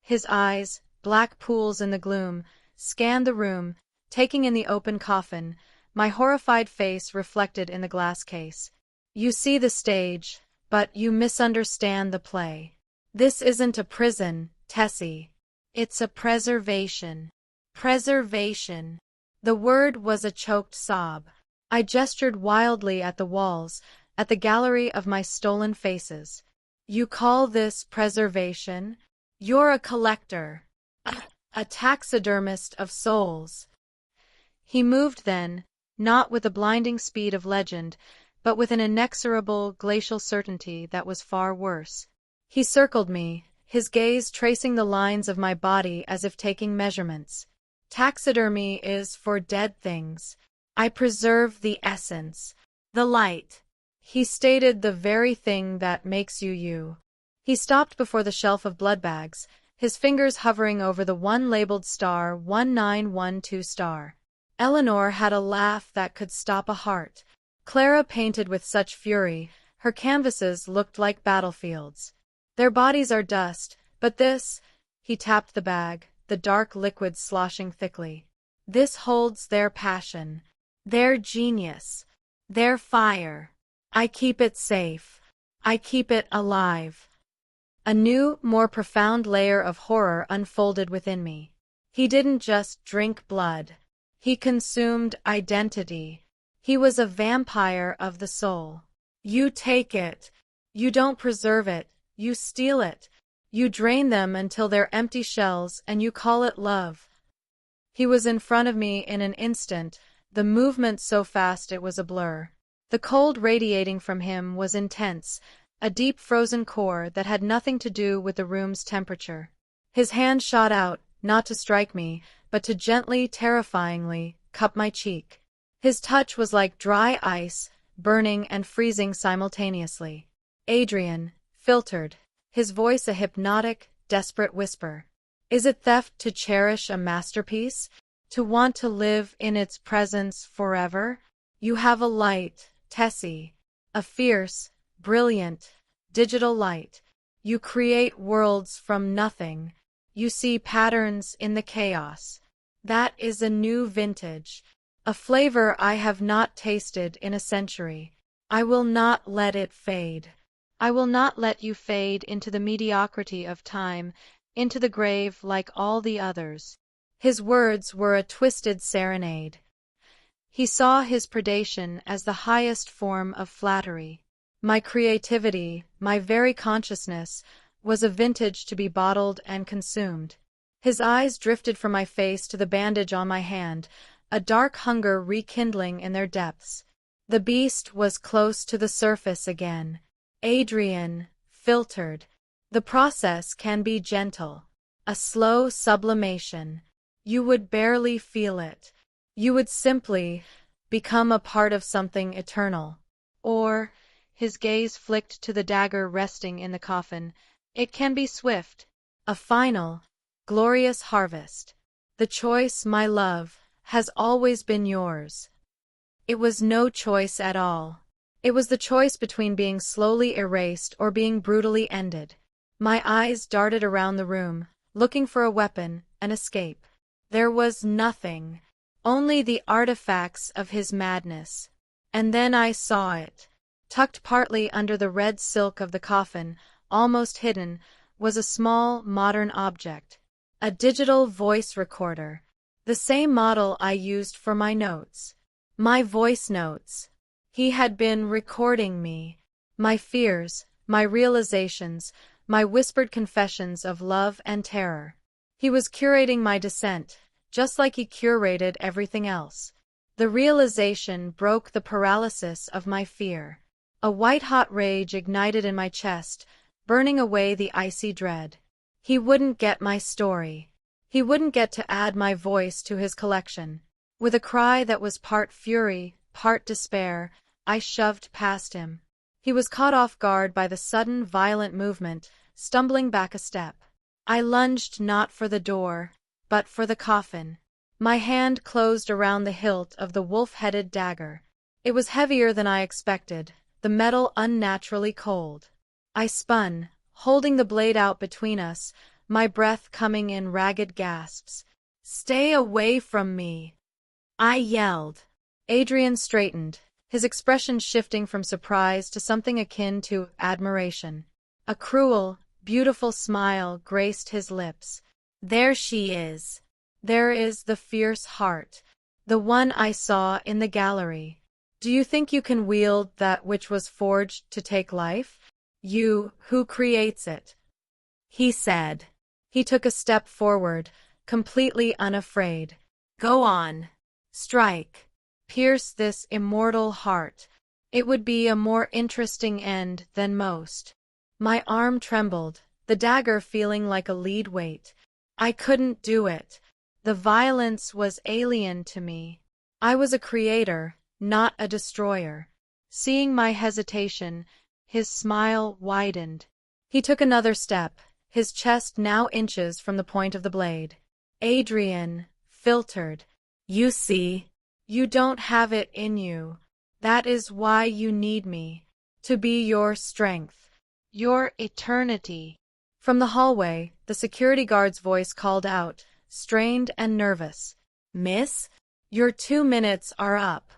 His eyes, black pools in the gloom, scanned the room, taking in the open coffin, my horrified face reflected in the glass case. You see the stage, but you misunderstand the play. This isn't a prison, Tessy. It's a preservation. Preservation. The word was a choked sob. I gestured wildly at the walls, at the gallery of my stolen faces. You call this preservation? You're a collector. A taxidermist of souls. He moved then, not with the blinding speed of legend, but with an inexorable, glacial certainty that was far worse. He circled me, his gaze tracing the lines of my body as if taking measurements. Taxidermy is for dead things. I preserve the essence, the light. He stated the very thing that makes you you. He stopped before the shelf of blood bags, his fingers hovering over the one labeled star 1912 star. Eleanor had a laugh that could stop a heart. Clara painted with such fury, her canvases looked like battlefields. Their bodies are dust, but this, he tapped the bag, the dark liquid sloshing thickly. This holds their passion, their genius, their fire. I keep it safe. I keep it alive. A new, more profound layer of horror unfolded within me. He didn't just drink blood. He consumed identity. He was a vampire of the soul. You take it. You don't preserve it, you steal it. You drain them until they're empty shells and you call it love. He was in front of me in an instant, the movement so fast it was a blur. The cold radiating from him was intense, a deep frozen core that had nothing to do with the room's temperature. His hand shot out, not to strike me, but to gently, terrifyingly, cup my cheek. His touch was like dry ice, burning and freezing simultaneously. Adrian, filtered, his voice a hypnotic, desperate whisper. Is it theft to cherish a masterpiece? To want to live in its presence forever? You have a light, Tessy. A fierce, brilliant, digital light. You create worlds from nothing. You see patterns in the chaos. That is a new vintage. A flavor I have not tasted in a century. I will not let it fade. I will not let you fade into the mediocrity of time, into the grave like all the others. His words were a twisted serenade. He saw his predation as the highest form of flattery. My creativity, my very consciousness, was a vintage to be bottled and consumed. His eyes drifted from my face to the bandage on my hand, a dark hunger rekindling in their depths. The beast was close to the surface again. Adrian, filtered. The process can be gentle. A slow sublimation. You would barely feel it. You would simply become a part of something eternal. Or, his gaze flicked to the dagger resting in the coffin. It can be swift. A final, glorious harvest. The choice, my love, has always been yours. It was no choice at all. It was the choice between being slowly erased or being brutally ended. My eyes darted around the room, looking for a weapon, an escape. There was nothing, only the artifacts of his madness. And then I saw it. Tucked partly under the red silk of the coffin, almost hidden, was a small, modern object. A digital voice recorder. The same model I used for my notes. My voice notes. He had been recording me. My fears, my realizations, my whispered confessions of love and terror. He was curating my descent, just like he curated everything else. The realization broke the paralysis of my fear. A white-hot rage ignited in my chest, burning away the icy dread. He wouldn't get my story. He wouldn't get to add my voice to his collection. With a cry that was part fury, part despair, I shoved past him. He was caught off guard by the sudden, violent movement, stumbling back a step. I lunged not for the door, but for the coffin. My hand closed around the hilt of the wolf-headed dagger. It was heavier than I expected, the metal unnaturally cold. I spun, holding the blade out between us, my breath coming in ragged gasps. "Stay away from me!" I yelled. Adrian straightened, his expression shifting from surprise to something akin to admiration. A cruel, beautiful smile graced his lips. There she is. There is the fierce heart, the one I saw in the gallery. Do you think you can wield that which was forged to take life? You, who creates it? He said. He took a step forward, completely unafraid. Go on. Strike. Pierce this immortal heart. It would be a more interesting end than most. My arm trembled, the dagger feeling like a lead weight. I couldn't do it. The violence was alien to me. I was a creator, not a destroyer. Seeing my hesitation, his smile widened. He took another step, his chest now inches from the point of the blade. Adrian, filtered. You see, you don't have it in you. That is why you need me. To be your strength. Your eternity. From the hallway, the security guard's voice called out, strained and nervous. Miss, your 2 minutes are up.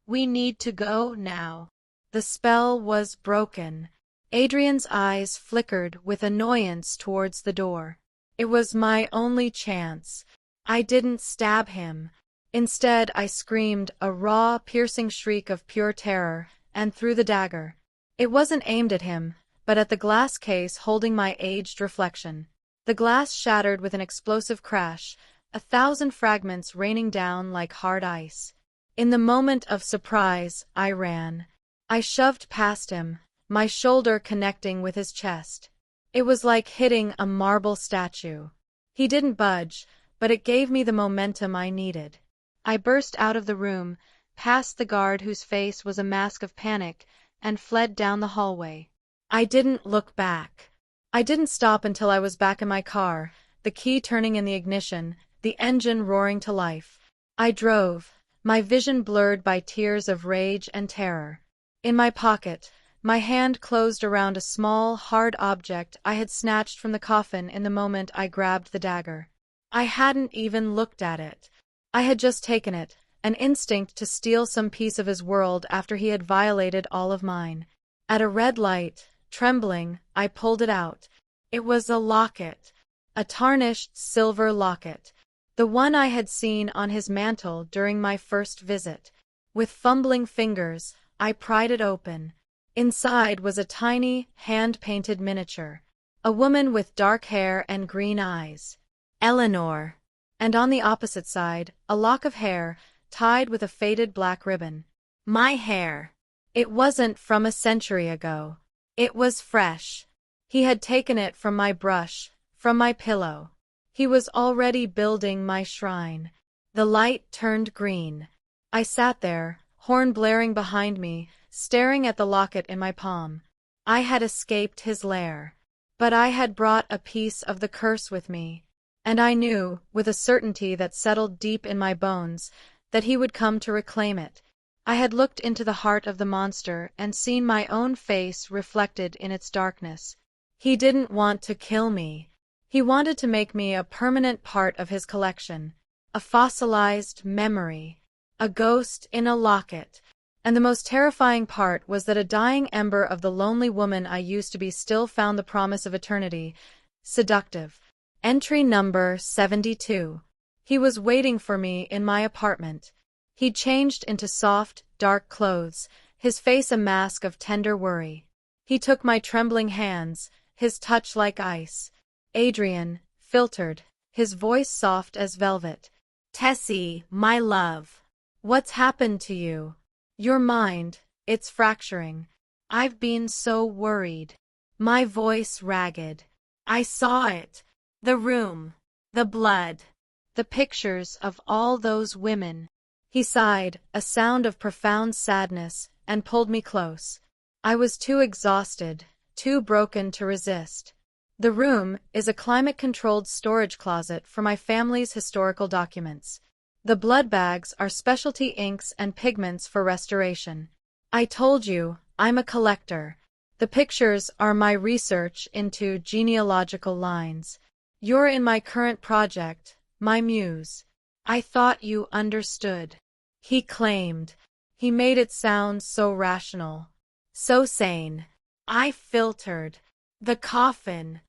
We need to go now. The spell was broken. Adrian's eyes flickered with annoyance towards the door. It was my only chance. I didn't stab him. Instead, I screamed a raw, piercing shriek of pure terror, and threw the dagger. It wasn't aimed at him, but at the glass case holding my aged reflection. The glass shattered with an explosive crash, 1,000 fragments raining down like hard ice. In the moment of surprise, I ran. I shoved past him, my shoulder connecting with his chest. It was like hitting a marble statue. He didn't budge, but it gave me the momentum I needed. I burst out of the room, past the guard whose face was a mask of panic, and fled down the hallway. I didn't look back. I didn't stop until I was back in my car, the key turning in the ignition, the engine roaring to life. I drove, my vision blurred by tears of rage and terror. In my pocket, my hand closed around a small, hard object I had snatched from the coffin in the moment I grabbed the dagger. I hadn't even looked at it. I had just taken it, an instinct to steal some piece of his world after he had violated all of mine. At a red light, trembling, I pulled it out. It was a locket, a tarnished silver locket, the one I had seen on his mantle during my first visit. With fumbling fingers, I pried it open. Inside was a tiny, hand-painted miniature. A woman with dark hair and green eyes. Eleanor. And on the opposite side, a lock of hair, tied with a faded black ribbon. My hair. It wasn't from a century ago. It was fresh. He had taken it from my brush, from my pillow. He was already building my shrine. The light turned green. I sat there, horn blaring behind me, staring at the locket in my palm. I had escaped his lair. But I had brought a piece of the curse with me. And I knew, with a certainty that settled deep in my bones, that he would come to reclaim it. I had looked into the heart of the monster and seen my own face reflected in its darkness. He didn't want to kill me. He wanted to make me a permanent part of his collection, a fossilized memory, a ghost in a locket. And the most terrifying part was that a dying ember of the lonely woman I used to be still found the promise of eternity. Seductive. Entry number 72. He was waiting for me in my apartment. He'd changed into soft, dark clothes, his face a mask of tender worry. He took my trembling hands, his touch like ice. Adrian, filtered, his voice soft as velvet. Tessy, my love. What's happened to you? Your mind, it's fracturing. I've been so worried. My voice ragged. I saw it. The room. The blood. The pictures of all those women. He sighed, a sound of profound sadness, and pulled me close. I was too exhausted, too broken to resist. The room is a climate-controlled storage closet for my family's historical documents. The blood bags are specialty inks and pigments for restoration. I told you, I'm a collector. The pictures are my research into genealogical lines. You're in my current project, my muse. I thought you understood. He claimed. He made it sound so rational. So sane. I filtered. The coffin.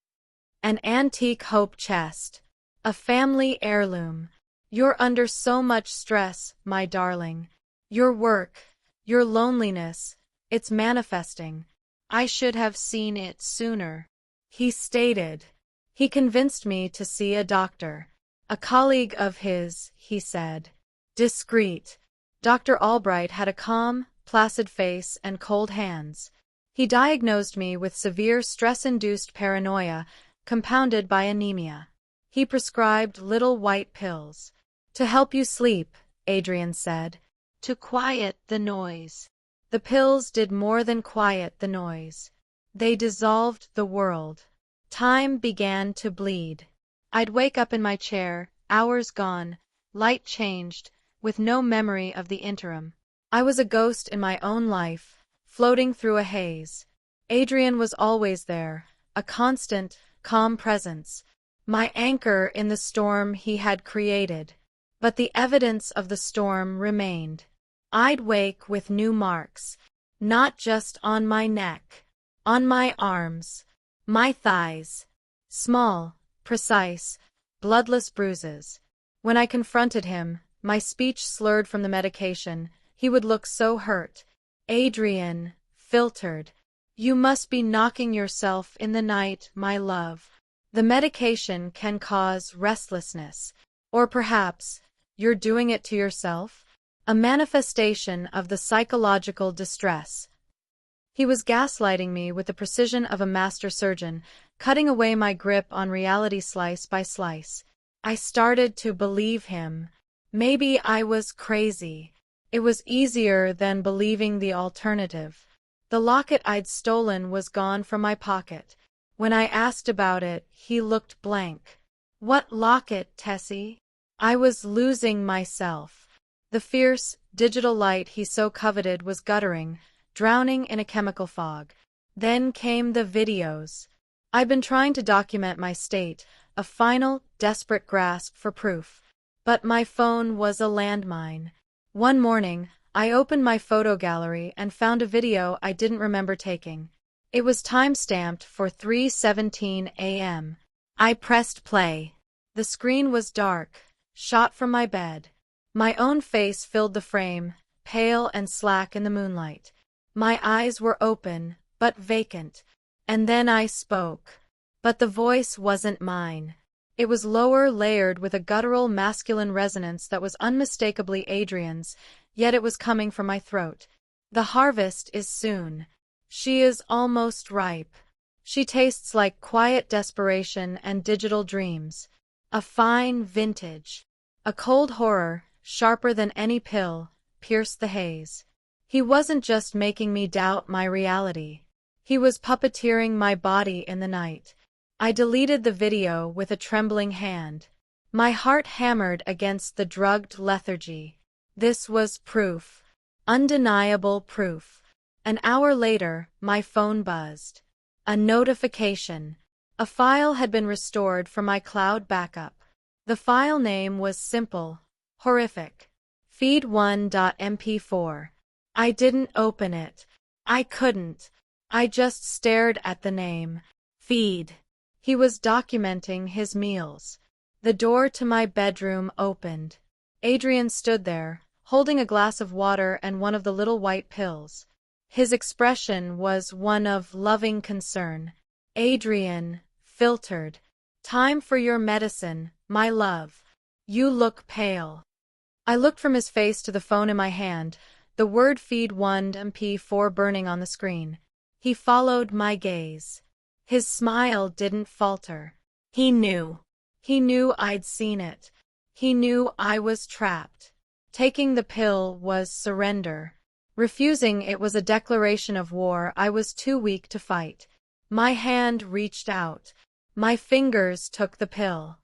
An antique hope chest. A family heirloom. You're under so much stress, my darling. Your work, your loneliness, it's manifesting. I should have seen it sooner. He stated. He convinced me to see a doctor. A colleague of his, he said. Discreet. Dr. Albright had a calm, placid face and cold hands. He diagnosed me with severe stress-induced paranoia, compounded by anemia. He prescribed little white pills. To help you sleep, Adrian said. To quiet the noise. The pills did more than quiet the noise. They dissolved the world. Time began to bleed. I'd wake up in my chair, hours gone, light changed, with no memory of the interim. I was a ghost in my own life, floating through a haze. Adrian was always there, a constant, calm presence, my anchor in the storm he had created. But the evidence of the storm remained. I'd wake with new marks, not just on my neck, on my arms, my thighs. Small, precise, bloodless bruises. When I confronted him, my speech slurred from the medication, he would look so hurt. Adrian, filtered. You must be knocking yourself in the night, my love. The medication can cause restlessness. Or perhaps you're doing it to yourself? A manifestation of the psychological distress. He was gaslighting me with the precision of a master surgeon, cutting away my grip on reality slice by slice. I started to believe him. Maybe I was crazy. It was easier than believing the alternative. The locket I'd stolen was gone from my pocket. When I asked about it, he looked blank. What locket, Tessy? I was losing myself. The fierce, digital light he so coveted was guttering, drowning in a chemical fog. Then came the videos. I'd been trying to document my state, a final, desperate grasp for proof. But my phone was a landmine. One morning, I opened my photo gallery and found a video I didn't remember taking. It was time-stamped for 3:17 a.m. I pressed play. The screen was dark, shot from my bed. My own face filled the frame, pale and slack in the moonlight. My eyes were open, but vacant. And then I spoke. But the voice wasn't mine. It was lower, layered with a guttural masculine resonance that was unmistakably Adrian's, yet it was coming from my throat. The harvest is soon. She is almost ripe. She tastes like quiet desperation and digital dreams. A fine vintage. A cold horror, sharper than any pill, pierced the haze. He wasn't just making me doubt my reality. He was puppeteering my body in the night. I deleted the video with a trembling hand. My heart hammered against the drugged lethargy. This was proof. Undeniable proof. An hour later, my phone buzzed. A notification. A file had been restored from my cloud backup. The file name was simple, horrific. Feed1.mp4. I didn't open it. I couldn't. I just stared at the name. Feed. He was documenting his meals. The door to my bedroom opened. Adrian stood there, holding a glass of water and one of the little white pills. His expression was one of loving concern. Adrian, filtered. Time for your medicine, my love. You look pale. I looked from his face to the phone in my hand, the word Feed1.mp4 burning on the screen. He followed my gaze. His smile didn't falter. He knew. He knew I'd seen it. He knew I was trapped. Taking the pill was surrender. Refusing it was a declaration of war I was too weak to fight. My hand reached out. My fingers took the pill.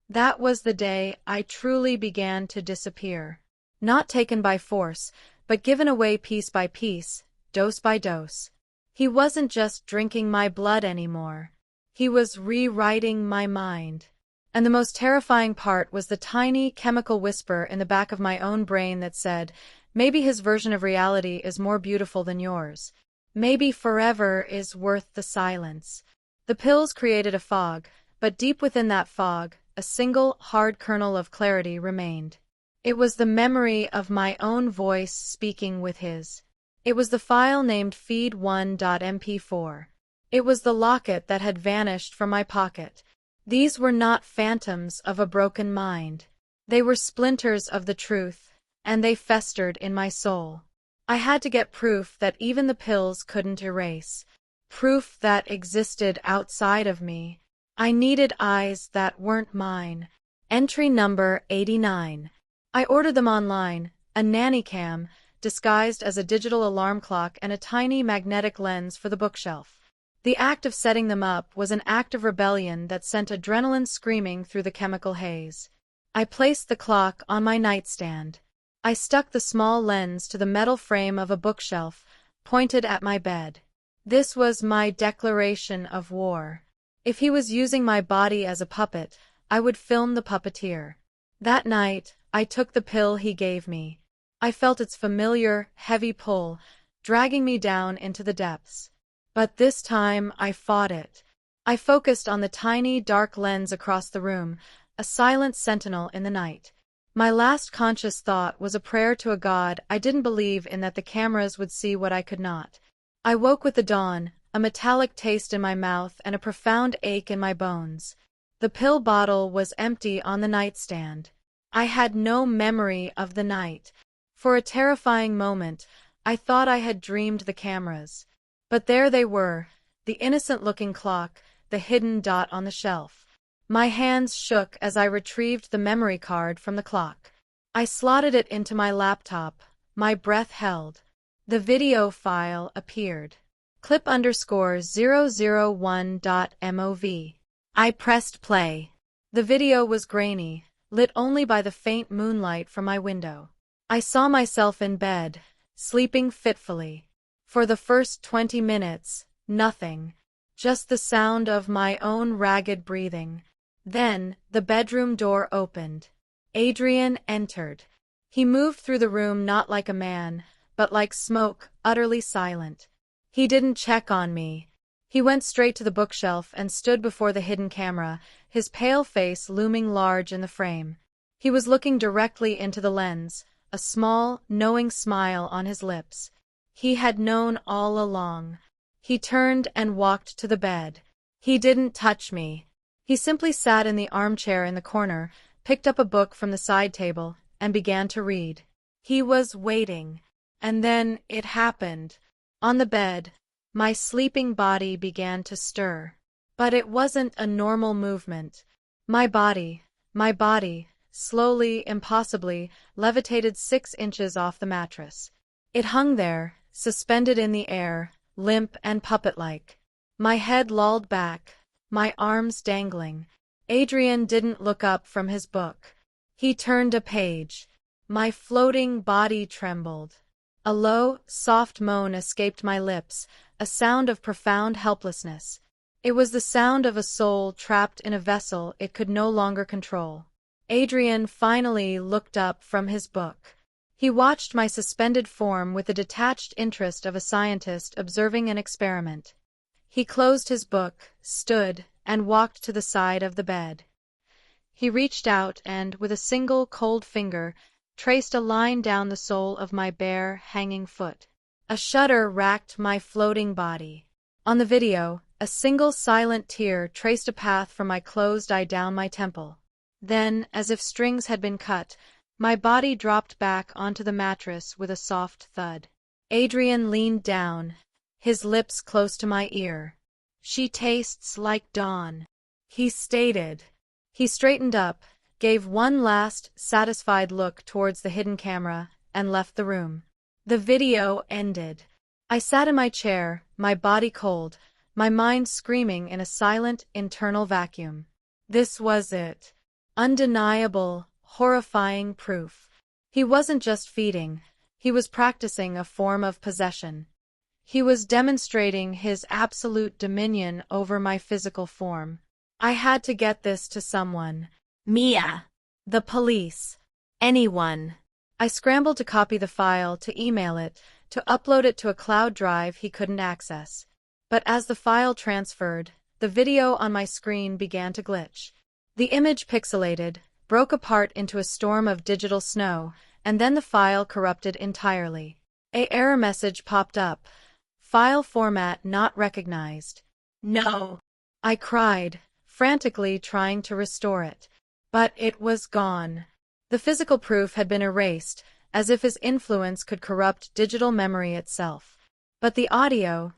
That was the day I truly began to disappear. Not taken by force, but given away piece by piece, dose by dose. He wasn't just drinking my blood anymore. He was rewriting my mind. And the most terrifying part was the tiny chemical whisper in the back of my own brain that said, maybe his version of reality is more beautiful than yours. Maybe forever is worth the silence. The pills created a fog, but deep within that fog, a single, hard kernel of clarity remained. It was the memory of my own voice speaking with his. It was the file named Feed1.mp4. It was the locket that had vanished from my pocket. These were not phantoms of a broken mind. They were splinters of the truth, and they festered in my soul. I had to get proof that even the pills couldn't erase. Proof that existed outside of me. I needed eyes that weren't mine. Entry number 89. I ordered them online, a nanny cam, disguised as a digital alarm clock and a tiny magnetic lens for the bookshelf. The act of setting them up was an act of rebellion that sent adrenaline screaming through the chemical haze. I placed the clock on my nightstand. I stuck the small lens to the metal frame of a bookshelf, pointed at my bed. This was my declaration of war. If he was using my body as a puppet, I would film the puppeteer. That night, I took the pill he gave me. I felt its familiar, heavy pull, dragging me down into the depths. But this time I fought it. I focused on the tiny, dark lens across the room, a silent sentinel in the night. My last conscious thought was a prayer to a god I didn't believe in, that the cameras would see what I could not. I woke with the dawn, a metallic taste in my mouth, and a profound ache in my bones. The pill bottle was empty on the nightstand. I had no memory of the night. For a terrifying moment, I thought I had dreamed the cameras. But there they were, the innocent-looking clock, the hidden dot on the shelf. My hands shook as I retrieved the memory card from the clock. I slotted it into my laptop, my breath held. The video file appeared. clip_001.mov. I pressed play. The video was grainy, lit only by the faint moonlight from my window. I saw myself in bed, sleeping fitfully. For the first 20 minutes, nothing. Just the sound of my own ragged breathing. Then, the bedroom door opened. Adrian entered. He moved through the room not like a man, but like smoke, utterly silent. He didn't check on me. He went straight to the bookshelf and stood before the hidden camera, his pale face looming large in the frame. He was looking directly into the lens, a small, knowing smile on his lips. He had known all along. He turned and walked to the bed. He didn't touch me. He simply sat in the armchair in the corner, picked up a book from the side table, and began to read. He was waiting. And then it happened. On the bed, my sleeping body began to stir. But it wasn't a normal movement. My body, slowly, impossibly, levitated 6 inches off the mattress. It hung there, suspended in the air, limp and puppet-like. My head lolled back, my arms dangling. Adrian didn't look up from his book. He turned a page. My floating body trembled. A low, soft moan escaped my lips, a sound of profound helplessness. It was the sound of a soul trapped in a vessel it could no longer control. Adrian finally looked up from his book. He watched my suspended form with the detached interest of a scientist observing an experiment. He closed his book, stood, and walked to the side of the bed. He reached out and, with a single cold finger, traced a line down the sole of my bare, hanging foot. A shudder racked my floating body. On the video, a single silent tear traced a path from my closed eye down my temple. Then, as if strings had been cut, my body dropped back onto the mattress with a soft thud. Adrian leaned down, his lips close to my ear. "She tastes like dawn," he stated. He straightened up, gave one last, satisfied look towards the hidden camera, and left the room. The video ended. I sat in my chair, my body cold, my mind screaming in a silent, internal vacuum. This was it. Undeniable, horrifying proof. He wasn't just feeding, he was practicing a form of possession. He was demonstrating his absolute dominion over my physical form. I had to get this to someone. Mia. The police. Anyone. I scrambled to copy the file, to email it, to upload it to a cloud drive he couldn't access. But as the file transferred, the video on my screen began to glitch. The image pixelated, broke apart into a storm of digital snow, and then the file corrupted entirely. An error message popped up. File format not recognized. No! I cried, frantically trying to restore it. But it was gone. The physical proof had been erased, as if his influence could corrupt digital memory itself. But the audio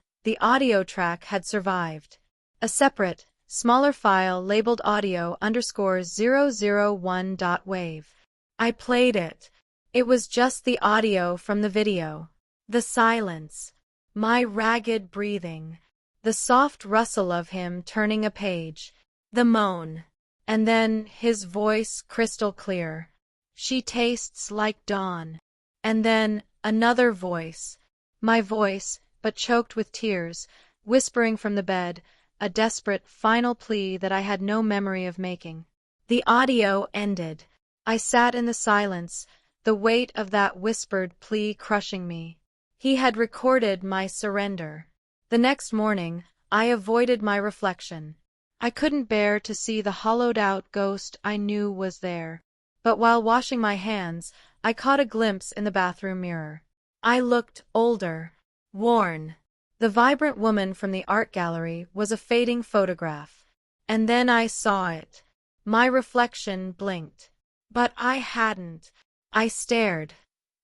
track had survived. A separate, smaller file labeled audio_001.wave. I played it. It was just the audio from the video. The silence. My ragged breathing. The soft rustle of him turning a page. The moan. And then, his voice crystal clear. "She tastes like dawn." And then, another voice. My voice, but choked with tears, whispering from the bed, a desperate, final plea that I had no memory of making. The audio ended. I sat in the silence, the weight of that whispered plea crushing me. He had recorded my surrender. The next morning, I avoided my reflection. I couldn't bear to see the hollowed-out ghost I knew was there. But while washing my hands, I caught a glimpse in the bathroom mirror. I looked older, worn. The vibrant woman from the art gallery was a fading photograph. And then I saw it. My reflection blinked. But I hadn't. I stared.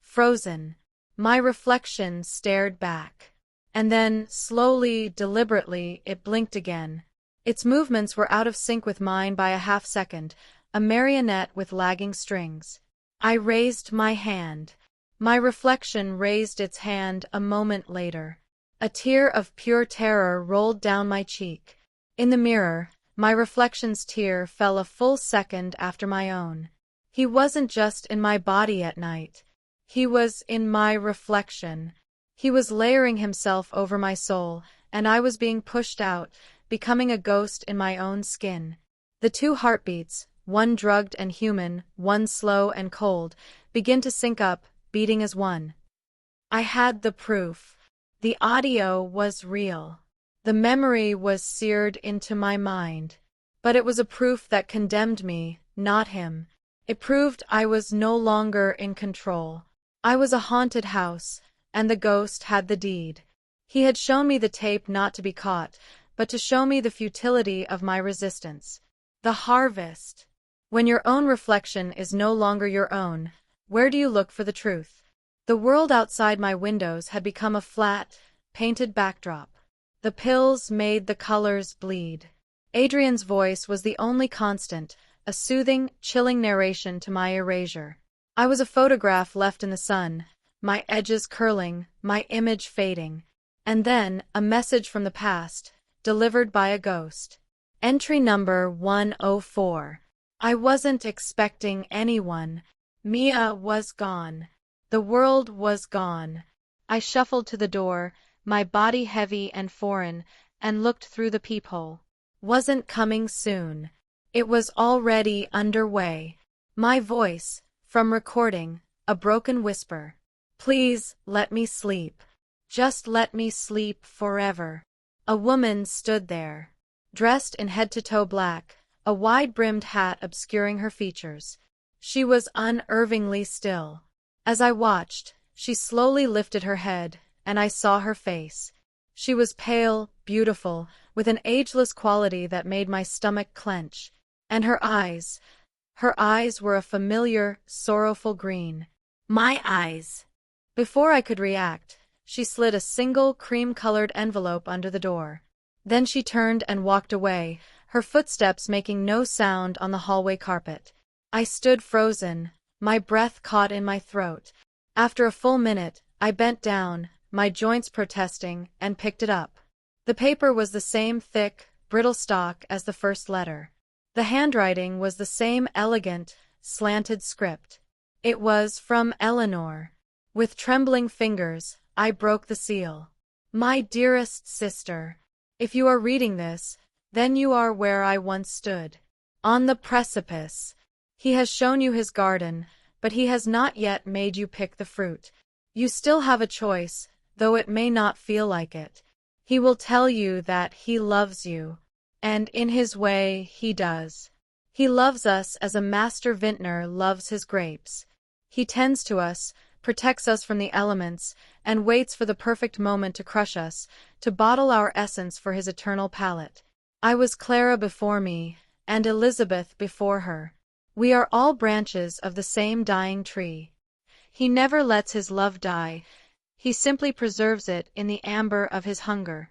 Frozen. My reflection stared back. And then, slowly, deliberately, it blinked again. Its movements were out of sync with mine by a half-second, a marionette with lagging strings. I raised my hand. My reflection raised its hand a moment later. A tear of pure terror rolled down my cheek. In the mirror, my reflection's tear fell a full second after my own. He wasn't just in my body at night. He was in my reflection. He was layering himself over my soul, and I was being pushed out, becoming a ghost in my own skin. The two heartbeats, one drugged and human, one slow and cold, began to sync up, beating as one. I had the proof. The audio was real. The memory was seared into my mind. But it was a proof that condemned me, not him. It proved I was no longer in control. I was a haunted house, and the ghost had the deed. He had shown me the tape not to be caught, but to show me the futility of my resistance. The harvest. When your own reflection is no longer your own, where do you look for the truth? The world outside my windows had become a flat, painted backdrop. The pills made the colors bleed. Adrian's voice was the only constant, a soothing, chilling narration to my erasure. I was a photograph left in the sun, my edges curling, my image fading. And then, a message from the past, delivered by a ghost. Entry number 104. I wasn't expecting anyone. Mia was gone. The world was gone. I shuffled to the door, my body heavy and foreign, and looked through the peephole. Wasn't coming soon. It was already underway. My voice, from recording, a broken whisper. Please, let me sleep. Just let me sleep forever. A woman stood there, dressed in head-to-toe black, a wide-brimmed hat obscuring her features. She was unnervingly still. As I watched, she slowly lifted her head, and I saw her face. She was pale, beautiful, with an ageless quality that made my stomach clench. And her eyes were a familiar, sorrowful green. My eyes. Before I could react, she slid a single cream-colored envelope under the door. Then she turned and walked away, her footsteps making no sound on the hallway carpet. I stood frozen, my breath caught in my throat. After a full minute, I bent down, my joints protesting, and picked it up. The paper was the same thick, brittle stock as the first letter. The handwriting was the same elegant, slanted script. It was from Eleanor. With trembling fingers, I broke the seal. My dearest sister, if you are reading this, then you are where I once stood. On the precipice. He has shown you his garden, but he has not yet made you pick the fruit. You still have a choice, though it may not feel like it. He will tell you that he loves you. And in his way, he does. He loves us as a master vintner loves his grapes. He tends to us, protects us from the elements, and waits for the perfect moment to crush us, to bottle our essence for his eternal palate. I was Clara before me, and Elizabeth before her. We are all branches of the same dying tree. He never lets his love die. He simply preserves it in the amber of his hunger.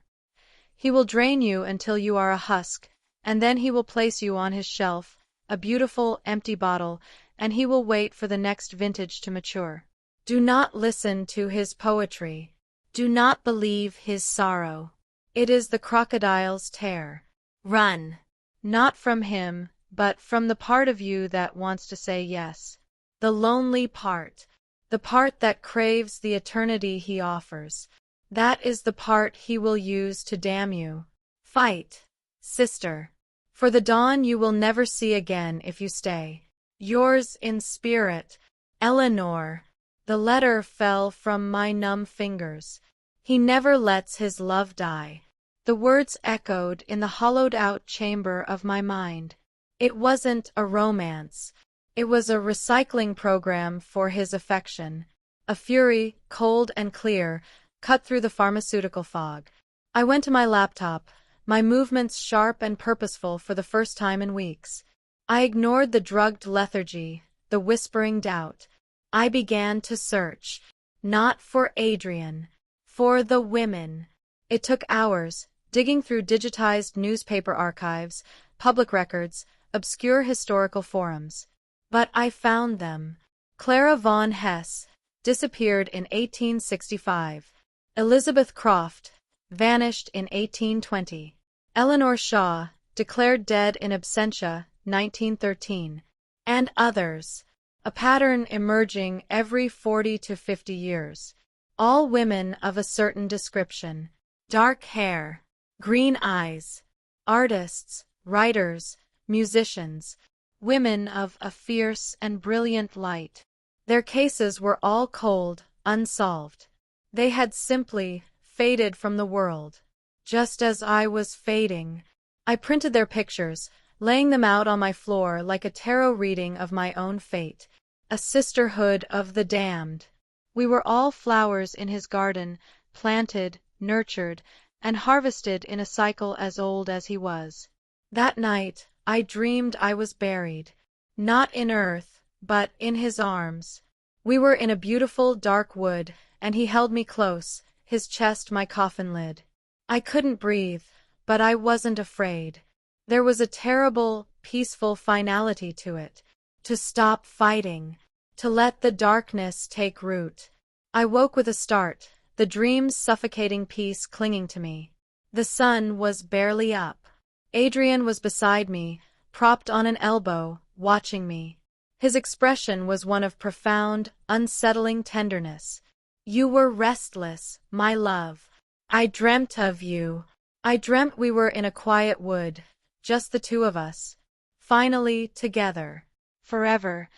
He will drain you until you are a husk, and then he will place you on his shelf, a beautiful, empty bottle, and he will wait for the next vintage to mature. Do not listen to his poetry. Do not believe his sorrow. It is the crocodile's tear. Run. Not from him, but from the part of you that wants to say yes. The lonely part. The part that craves the eternity he offers. That is the part he will use to damn you. Fight, sister. For the dawn you will never see again if you stay. Yours in spirit, Eleanor. The letter fell from my numb fingers. He never lets his love die. The words echoed in the hollowed-out chamber of my mind. It wasn't a romance. It was a recycling program for his affection. A fury, cold and clear, cut through the pharmaceutical fog. I went to my laptop, my movements sharp and purposeful for the first time in weeks. I ignored the drugged lethargy, the whispering doubt. I began to search, not for Adrian, for the women. It took hours, digging through digitized newspaper archives, public records, obscure historical forums. But I found them. Clara von Hesse disappeared in 1865. Elizabeth Croft vanished in 1820. Eleanor Shaw declared dead in absentia, 1913. And others. A pattern emerging every 40 to 50 years. All women of a certain description. Dark hair, green eyes. Artists, writers, musicians. Women of a fierce and brilliant light. Their cases were all cold, unsolved. They had simply faded from the world. Just as I was fading, I printed their pictures, laying them out on my floor like a tarot reading of my own fate. A sisterhood of the damned. We were all flowers in his garden, planted, nurtured, and harvested in a cycle as old as he was. That night, I dreamed I was buried. Not in earth, but in his arms. We were in a beautiful, dark wood, and he held me close, his chest my coffin lid. I couldn't breathe, but I wasn't afraid. There was a terrible, peaceful finality to it. To stop fighting. To let the darkness take root. I woke with a start, the dream's suffocating peace clinging to me. The sun was barely up. Adrian was beside me, propped on an elbow, watching me. His expression was one of profound, unsettling tenderness. You were restless, my love. I dreamt of you. I dreamt we were in a quiet wood, just the two of us. Finally together. Forever.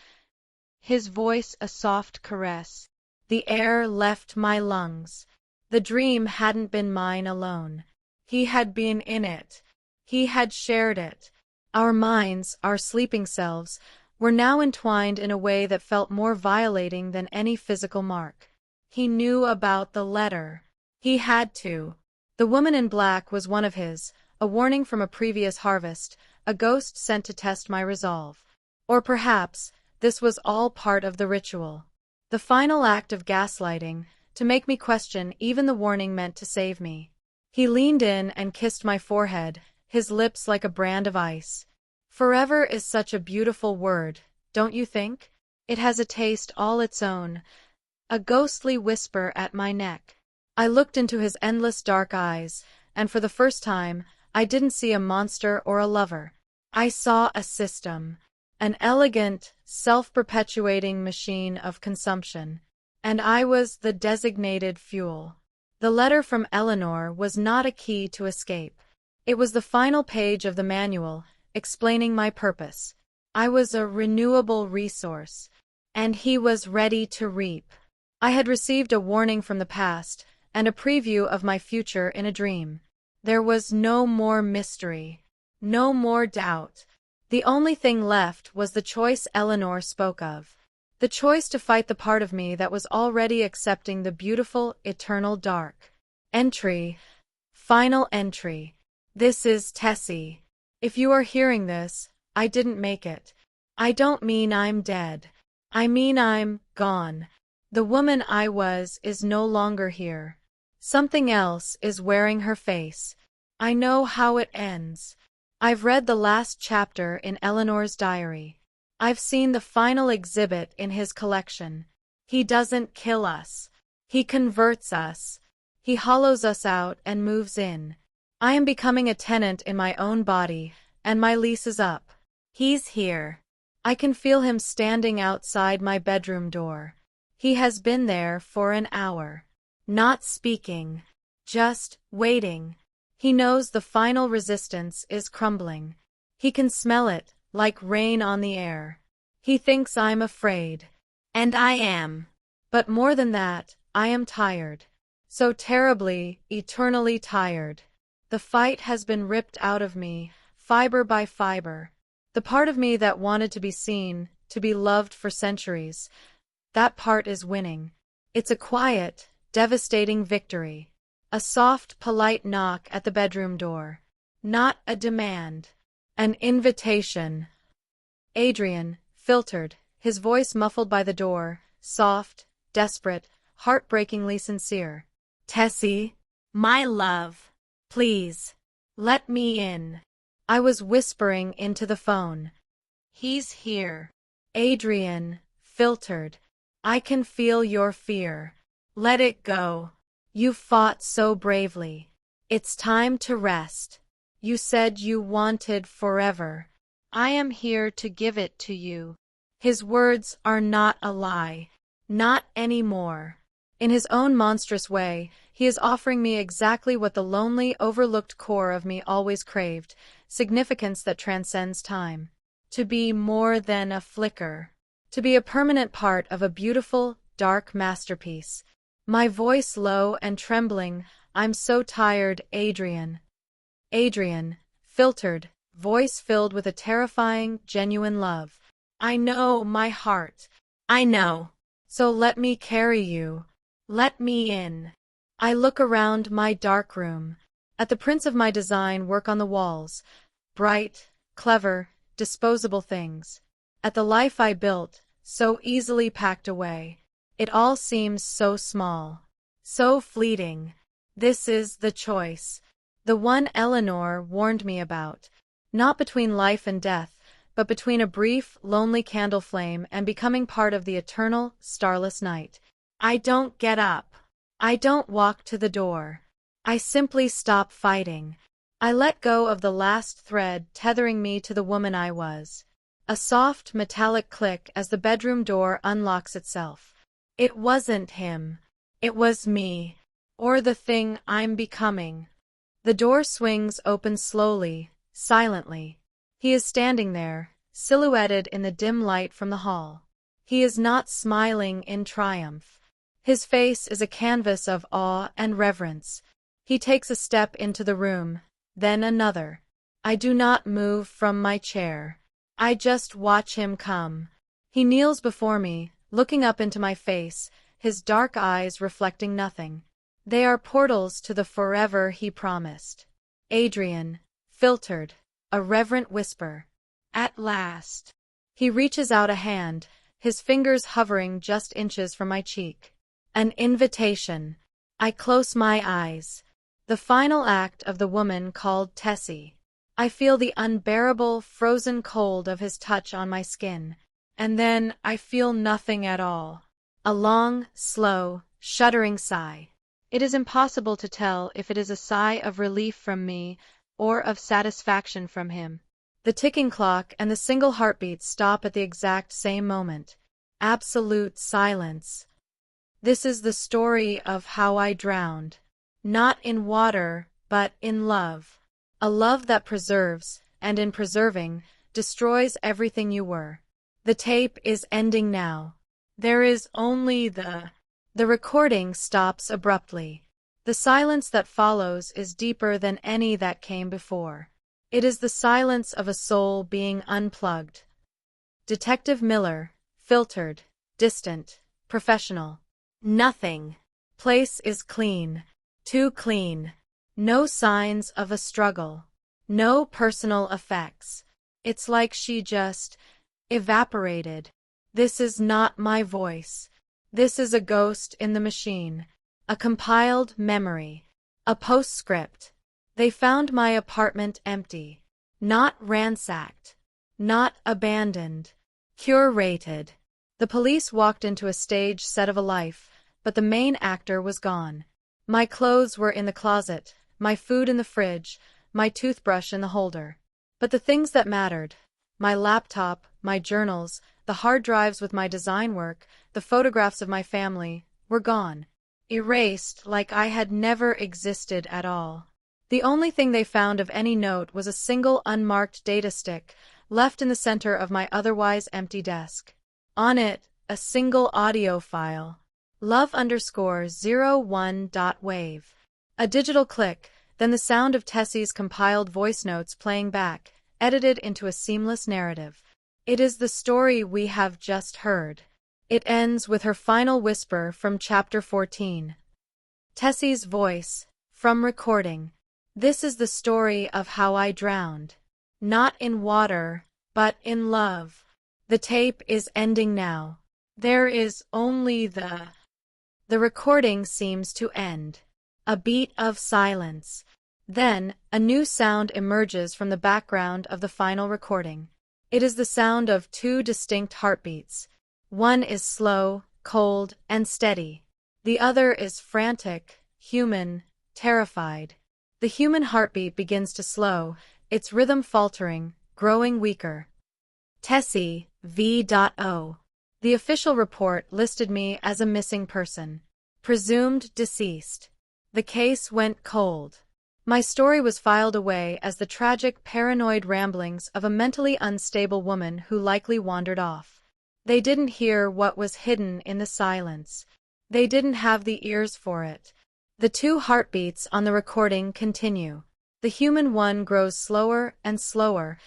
His voice a soft caress. The air left my lungs. The dream hadn't been mine alone. He had been in it. He had shared it. Our minds, our sleeping selves, were now entwined in a way that felt more violating than any physical mark. He knew about the letter. He had to. The woman in black was one of his, a warning from a previous harvest, a ghost sent to test my resolve. Or perhaps, this was all part of the ritual. The final act of gaslighting, to make me question even the warning meant to save me. He leaned in and kissed my forehead, his lips like a brand of ice. Forever is such a beautiful word, don't you think? It has a taste all its own. A ghostly whisper at my neck. I looked into his endless dark eyes, and for the first time, I didn't see a monster or a lover. I saw a system. An elegant, self-perpetuating machine of consumption. And I was the designated fuel. The letter from Eleanor was not a key to escape. It was the final page of the manual, explaining my purpose. I was a renewable resource. And he was ready to reap. I had received a warning from the past, and a preview of my future in a dream. There was no more mystery. No more doubt. The only thing left was the choice Eleanor spoke of. The choice to fight the part of me that was already accepting the beautiful, eternal dark. Entry. Final entry. This is Tessy. If you are hearing this, I didn't make it. I don't mean I'm dead. I mean I'm gone. The woman I was is no longer here. Something else is wearing her face. I know how it ends. I've read the last chapter in Eleanor's diary. I've seen the final exhibit in his collection. He doesn't kill us. He converts us. He hollows us out and moves in. I am becoming a tenant in my own body, and my lease is up. He's here. I can feel him standing outside my bedroom door. He has been there for an hour. Not speaking. Just waiting. He knows the final resistance is crumbling. He can smell it, like rain on the air. He thinks I'm afraid. And I am. But more than that, I am tired. So terribly, eternally tired. The fight has been ripped out of me, fiber by fiber. The part of me that wanted to be seen, to be loved for centuries, that part is winning. It's a quiet, devastating victory. A A soft, polite knock at the bedroom door. Not a demand. An invitation. Adrian, filtered, his voice muffled by the door, soft, desperate, heartbreakingly sincere. Tessy, my love, please, let me in. I was whispering into the phone. He's here. Adrian, filtered. I can feel your fear. Let it go. You fought so bravely. It's time to rest. You said you wanted forever. I am here to give it to you. His words are not a lie. Not anymore. In his own monstrous way, he is offering me exactly what the lonely, overlooked core of me always craved, significance that transcends time. To be more than a flicker. To be a permanent part of a beautiful, dark masterpiece. My voice low and trembling, I'm so tired, Adrian. Adrian, filtered, voice filled with a terrifying, genuine love. I know, my heart. I know. So let me carry you. Let me in. I look around my dark room, at the prints of my design work on the walls, bright, clever, disposable things. At the life I built, so easily packed away. It all seems so small, so fleeting. This is the choice, the one Eleanor warned me about. Not between life and death, but between a brief, lonely candle flame and becoming part of the eternal, starless night. I don't get up. I don't walk to the door. I simply stop fighting. I let go of the last thread tethering me to the woman I was. A soft, metallic click as the bedroom door unlocks itself. It wasn't him. It was me. Or the thing I'm becoming. The door swings open slowly, silently. He is standing there, silhouetted in the dim light from the hall. He is not smiling in triumph. His face is a canvas of awe and reverence. He takes a step into the room, then another. I do not move from my chair. I just watch him come. He kneels before me, looking up into my face, his dark eyes reflecting nothing. They are portals to the forever he promised. Adrian, filtered, a reverent whisper. At last. He reaches out a hand, his fingers hovering just inches from my cheek. An invitation. I close my eyes. The final act of the woman called Tessy. I feel the unbearable, frozen cold of his touch on my skin. And then I feel nothing at all. A long, slow, shuddering sigh. It is impossible to tell if it is a sigh of relief from me or of satisfaction from him. The ticking clock and the single heartbeat stop at the exact same moment. Absolute silence. This is the story of how I drowned. Not in water, but in love. A love that preserves, and in preserving, destroys everything you were. The tape is ending now. There is only the recording stops abruptly. The silence that follows is deeper than any that came before. It is the silence of a soul being unplugged. Detective Miller, filtered, distant, professional. Nothing. Place is clean. Too clean. No signs of a struggle. No personal effects. It's like she just evaporated. This is not my voice. This is a ghost in the machine. A compiled memory. A postscript. They found my apartment empty. Not ransacked. Not abandoned. Curated. The police walked into a stage set of a life, but the main actor was gone. My clothes were in the closet, my food in the fridge, my toothbrush in the holder. But the things that mattered, my laptop, my journals, the hard drives with my design work, the photographs of my family, were gone. Erased like I had never existed at all. The only thing they found of any note was a single unmarked data stick, left in the center of my otherwise empty desk. On it, a single audio file. Love_01.wave. A digital click, then the sound of Tessy's compiled voice notes playing back, edited into a seamless narrative. It is the story we have just heard. It ends with her final whisper from chapter 14. Tessy's voice, From recording. This is the story of how I drowned. Not in water, but in love. The tape is ending now. There is only The recording seems to end. A beat of silence. Then, a new sound emerges from the background of the final recording. It is the sound of two distinct heartbeats. One is slow, cold, and steady. The other is frantic, human, terrified. The human heartbeat begins to slow, its rhythm faltering, growing weaker. Tessy, V.O. The official report listed me as a missing person. Presumed deceased. The case went cold. My story was filed away as the tragic paranoid ramblings of a mentally unstable woman who likely wandered off. They didn't hear what was hidden in the silence. They didn't have the ears for it. The two heartbeats on the recording continue. The human one grows slower and slower,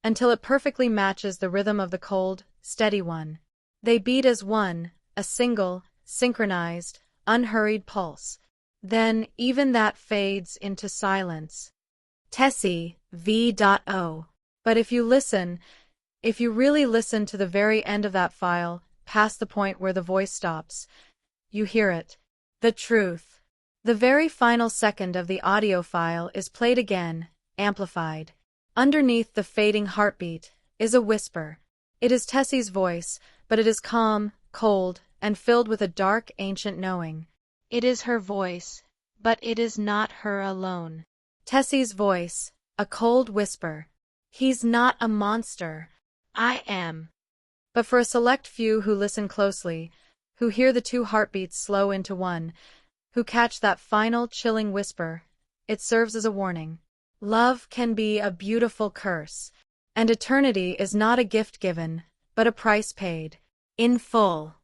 until it perfectly matches the rhythm of the cold, steady one. They beat as one, a single, synchronized, unhurried pulse. Then, even that fades into silence. Tessy, V.O. But if you really listen to the very end of that file, past the point where the voice stops, you hear it. The truth. The very final second of the audio file is played again, amplified. Underneath the fading heartbeat is a whisper. It is Tessy's voice, but it is calm, cold, and filled with a dark, ancient knowing. It is her voice, but it is not her alone. Tessy's voice, a cold whisper. He's not a monster. I am. But for a select few who listen closely, who hear the two heartbeats slow into one, who catch that final chilling whisper, it serves as a warning. Love can be a beautiful curse, and eternity is not a gift given, but a price paid. In full.